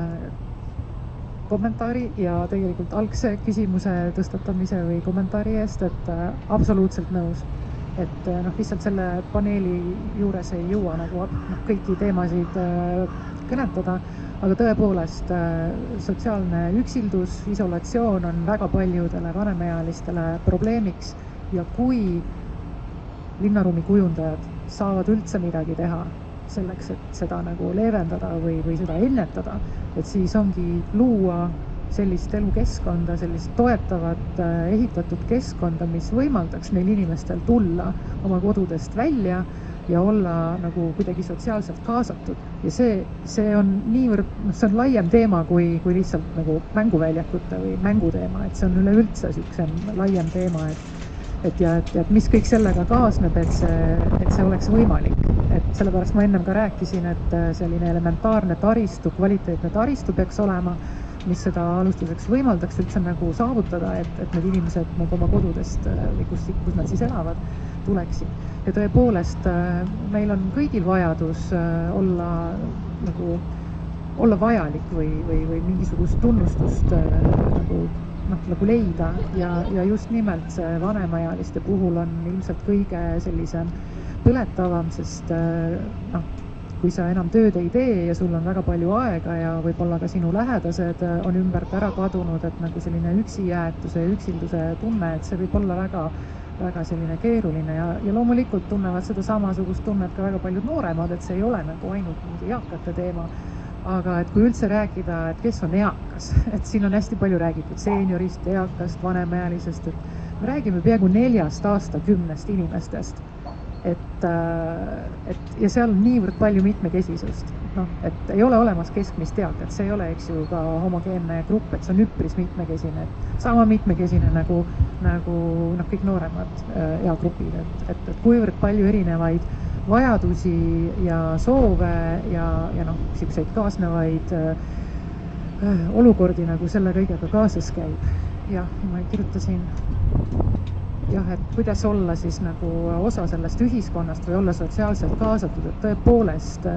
kommentaari ja tegelikult algse küsimuse tõstatamise või kommentaari eest, et absoluutselt nõus. Et lihtsalt selle paneeli juures ei jõua nagu kõiki teemasid kõnetada, aga tõepoolest sotsiaalne üksildus, isolatsioon on väga paljudele vanemaealistele probleemiks ja kui linnaruumi kujundajad saavad üldse midagi teha selleks, et seda nagu leevendada või seda ennetada, et siis ongi luua sellist elukeskkonda, sellist toetavat ehitatud keskkonda, mis võimaldaks neil inimestel tulla oma kodudest välja ja olla nagu kuidagi sotsiaalselt kaasatud. Ja see on niivõrd, see on laiem teema kui lihtsalt nagu mänguväljakute või mänguteema, et see on üleüldse siuksem laiem teema, et mis kõik sellega kaasneb, et see oleks võimalik. Et sellepärast ma ennem ka rääkisin, et selline elementaarne taristu, kvaliteetne taristu peaks olema, mis seda alustuseks võimaldaks üldse nagu saavutada, et need inimesed nagu oma kodudest või kus nad siis elavad, tuleksid. Ja tõepoolest, meil on kõigil vajadus olla vajalik või mingisugust tunnustust nagu leida ja just nimelt see vanemaealiste puhul on ilmselt kõige sellisem põletavam, sest kui sa enam tööd ei tee ja sul on väga palju aega ja võib-olla ka sinu lähedased on ümbert ära kadunud, et nagu selline üksijäetuse ja üksilduse tunne, et see võib olla väga selline keeruline ja loomulikult tunnevad seda samasugust tunnet ka väga paljud nooremad, et see ei ole nagu ainult mingi eakate teema, aga et kui üldse rääkida, et kes on eakas, et siin on hästi palju räägitud seeniorist, eakast, vanemaealisest, et me räägime peaaegu 4 aastakümnest inimestest, ja seal on niivõrd palju mitmekesisust, et ei ole olemas keskmist eakat, see ei ole, eks ju, ka homogeenne grupp, et see on üpris mitmekesine, et sama mitmekesine nagu kõik nooremad eagrupid, et kuivõrd palju erinevaid vajadusi ja soove ja selliseid kaasnevaid olukordi nagu selle kõigega kaasas käib. Ja ma kirjutasin et kuidas olla siis nagu osa sellest ühiskonnast või olla sotsiaalselt kaasatud, et tõepoolest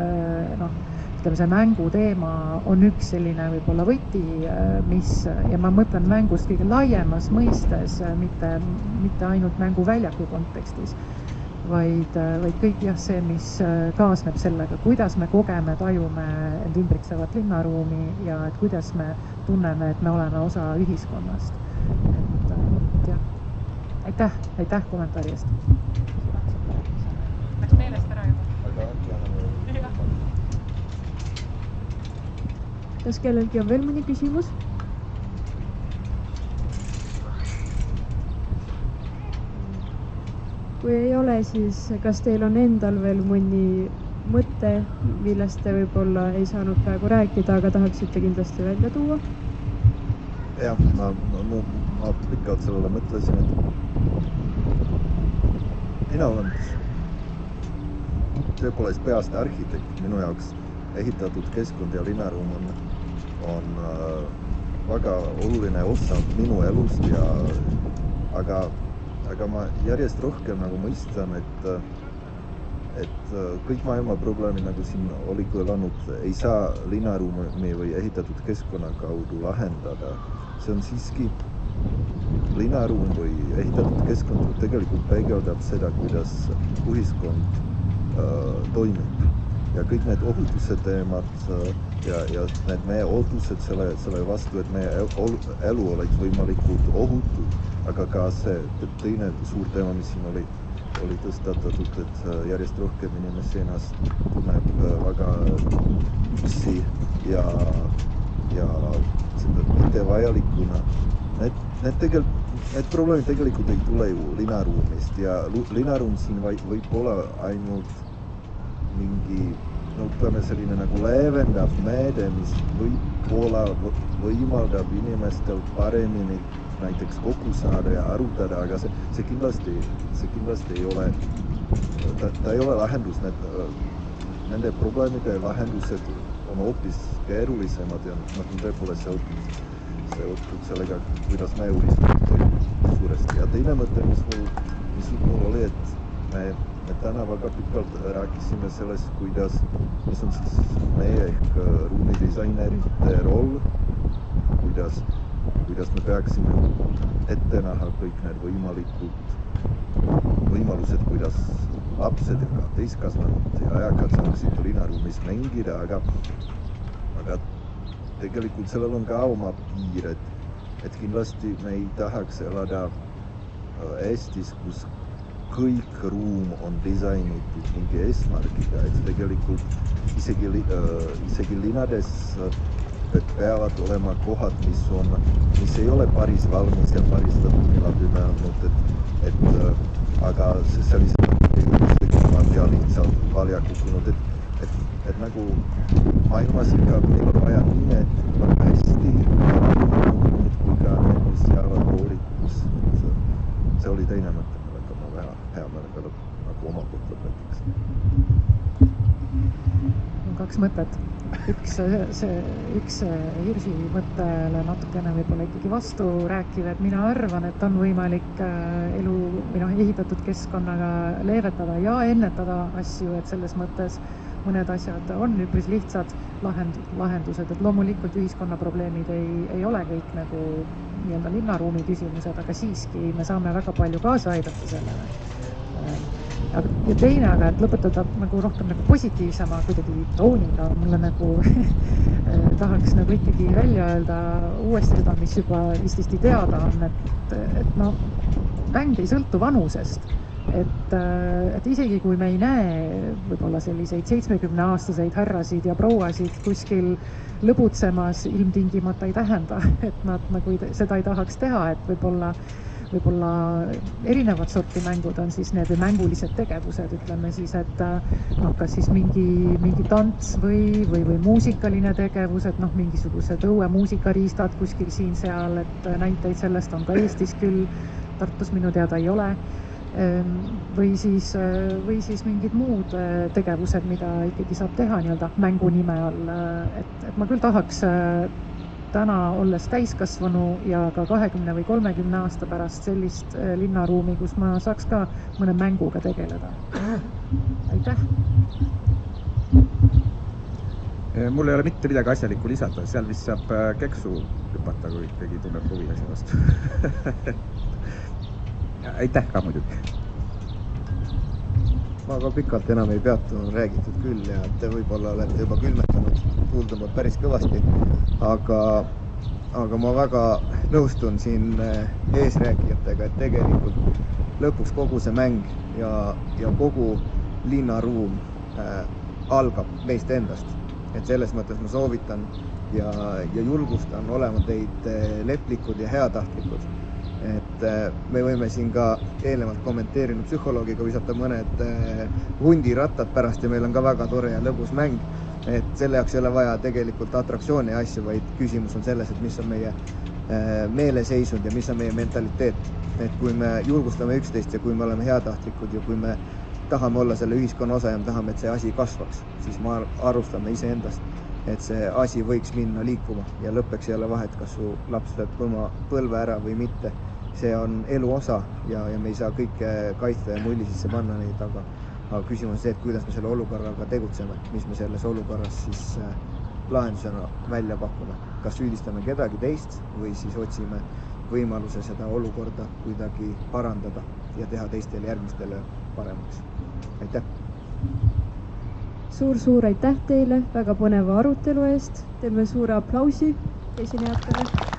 see mängu teema on üks selline võib-olla võti, ja ma mõtlen mängust kõige laiemas mõistes, mitte ainult mänguväljaku kontekstis, vaid kõik see, mis kaasneb sellega, kuidas me kogeme, tajume end ümbritsevat linnaruumi ja et kuidas me tunneme, et me oleme osa ühiskonnast. Aitäh kommentaari eest. Läks meelest ära juba. Kas kellelgi on veel mõni küsimus? kui ei ole, siis kas teil on endal veel mõni mõte, millest te võib-olla ei saanud praegu rääkida, aga tahaksite kindlasti välja tuua? Jah, ma pikalt sellele mõtlesin, et mina olen tõepoolest peast arhitekt, minu jaoks ehitatud keskkond ja linnaruum on väga oluline osa minu elust aga ma järjest rohkem nagu mõistan, et kõik maailma probleemid, nagu siin oli kõlanud, ei saa linnaruumi või ehitatud keskkonna kaudu lahendada. See on siiski linnaruum või ehitatud keskkond tegelikult peegeldab seda, kuidas ühiskond toimib. Ja kõik need ohutuse teemad ja need meie ootused selle vastu, et meie elu oleks võimalikult ohutud, aga ka see teine suur teema, mis siin oli tõstatatud, et järjest rohkem inimesi ennast tunneb väga üksi ja mitte vajalikuna. Need probleemid tegelikult ei tule ju linnaruumist ja linnaruum siin võib olla ainult mingi, ütleme selline nagu leevendav meede, mis võib-olla võimaldab inimestel paremini näiteks kokku saada ja arutada, aga see kindlasti ei ole, ta ei ole lahendus, nende probleemide lahendused on hoopis keerulisemad ja nad on tõepoolest seotud sellega, kuidas meie ühiskond toimib suuresti. Ja teine mõte, mis mul oli, et me täna väga pikalt rääkisime sellest, mis on siis meie ehk ruumidisainerite roll, kuidas me peaksime ette näha kõik need võimalused, kuidas lapsed ja ka täiskasvanud ja eakad saaksid linnaruumis mängida, aga tegelikult sellel on ka oma piir, et kindlasti me ei tahaks elada Eestis, kus kõik ruum on disainitud mingi eesmärgiga, et tegelikult isegi linnades peavad olema kohad, mis ei ole päris valmis ja paristatud, millal me öelnud, aga sellised ühislikumad ja lihtsalt valja kukkunud, et nagu maailmas ikka meil on vaja nii, et väga hästi kui ka need, mis jäävad poolikuks. See oli teine mõte, millega ma väga hea meelega nagu oma poolt lõpetaks. Kaks mõtet. Üks Hirsi mõttele natukene võib-olla ikkagi vastu rääkiv, et mina arvan, et on võimalik elu ehitatud keskkonnaga leevetada ja ennetada asju, et selles mõttes mõned asjad on üpris lihtsad lahendused, et loomulikult ühiskonna probleemid ei ole kõik nagu nii-öelda linnaruumi küsimused, aga siiski me saame väga palju kaasa aidata sellele. Ja teine, aga et lõpetada nagu rohkem nagu positiivsema kuidagi tooniga, mulle nagu tahaks nagu ikkagi välja öelda uuesti seda, mis juba vististi teada on, et mäng ei sõltu vanusest. Et isegi kui me ei näe võib-olla selliseid 70-aastaseid härrasid ja prouasid kuskil lõbutsemas, ilmtingimata ei tähenda, et nad nagu seda ei tahaks teha, et võib-olla erinevat sorti mängud on siis need mängulised tegevused, ütleme siis, et kas siis mingi tants või muusikaline tegevus, et mingisugused õuemuusikariistad kuskil siin-seal, et näiteid sellest on ka Eestis küll, Tartus minu teada ei ole. Või siis mingid muud tegevused, mida ikkagi saab teha nii-öelda mängu nime all, et ma küll tahaks täna olles täiskasvanu ja ka 20 või 30 aasta pärast sellist linnaruumi, kus ma saaks ka mõne mänguga tegeleda. Aitäh! Mul ei ole mitte midagi asjalikku lisada, seal vist saab keksu hüpata, kui keegi tunneb huvi asja vastu. Aitäh ka muidugi! Ma ka pikalt enam ei peatu, on räägitud küll ja te võib-olla olete juba külmetanud kuuldumad päris kõvasti, aga ma väga nõustun siin eesrääkijatega, et tegelikult lõpuks kogu see mäng ja kogu linnaruum algab meist endast. Et selles mõttes ma soovitan ja julgustan olema teid leplikud ja heatahtlikud. et me võime siin ka eelnevalt kommenteerinud psühholoogiga visata mõned hundirattad pärast ja meil on ka väga tore ja lõbus mäng, et selle jaoks ei ole vaja tegelikult atraktsioone ja asju, vaid küsimus on selles, et mis on meie meeleseisund ja mis on meie mentaliteet. Et kui me julgustame üksteist ja kui me oleme heatahtlikud ja kui me tahame olla selle ühiskonna osa ja me tahame, et see asi kasvaks, siis me arvustame iseendast, et see asi võiks minna liikuma ja lõppeks ei ole vahet, kas su laps lööb põlve ära või mitte. See on elu osa ja me ei saa kõike kaitsta ja mulli sisse panna neid, aga küsimus on see, et kuidas me selle olukorraga tegutseme, mis me selles olukorras siis lahendusena välja pakume. Kas süüdistame kedagi teist või siis otsime võimaluse seda olukorda kuidagi parandada ja teha teistele järgmistele paremaks. Aitäh! Suur aitäh teile väga põneva arutelu eest. Teeme suure aplausi esinejatele.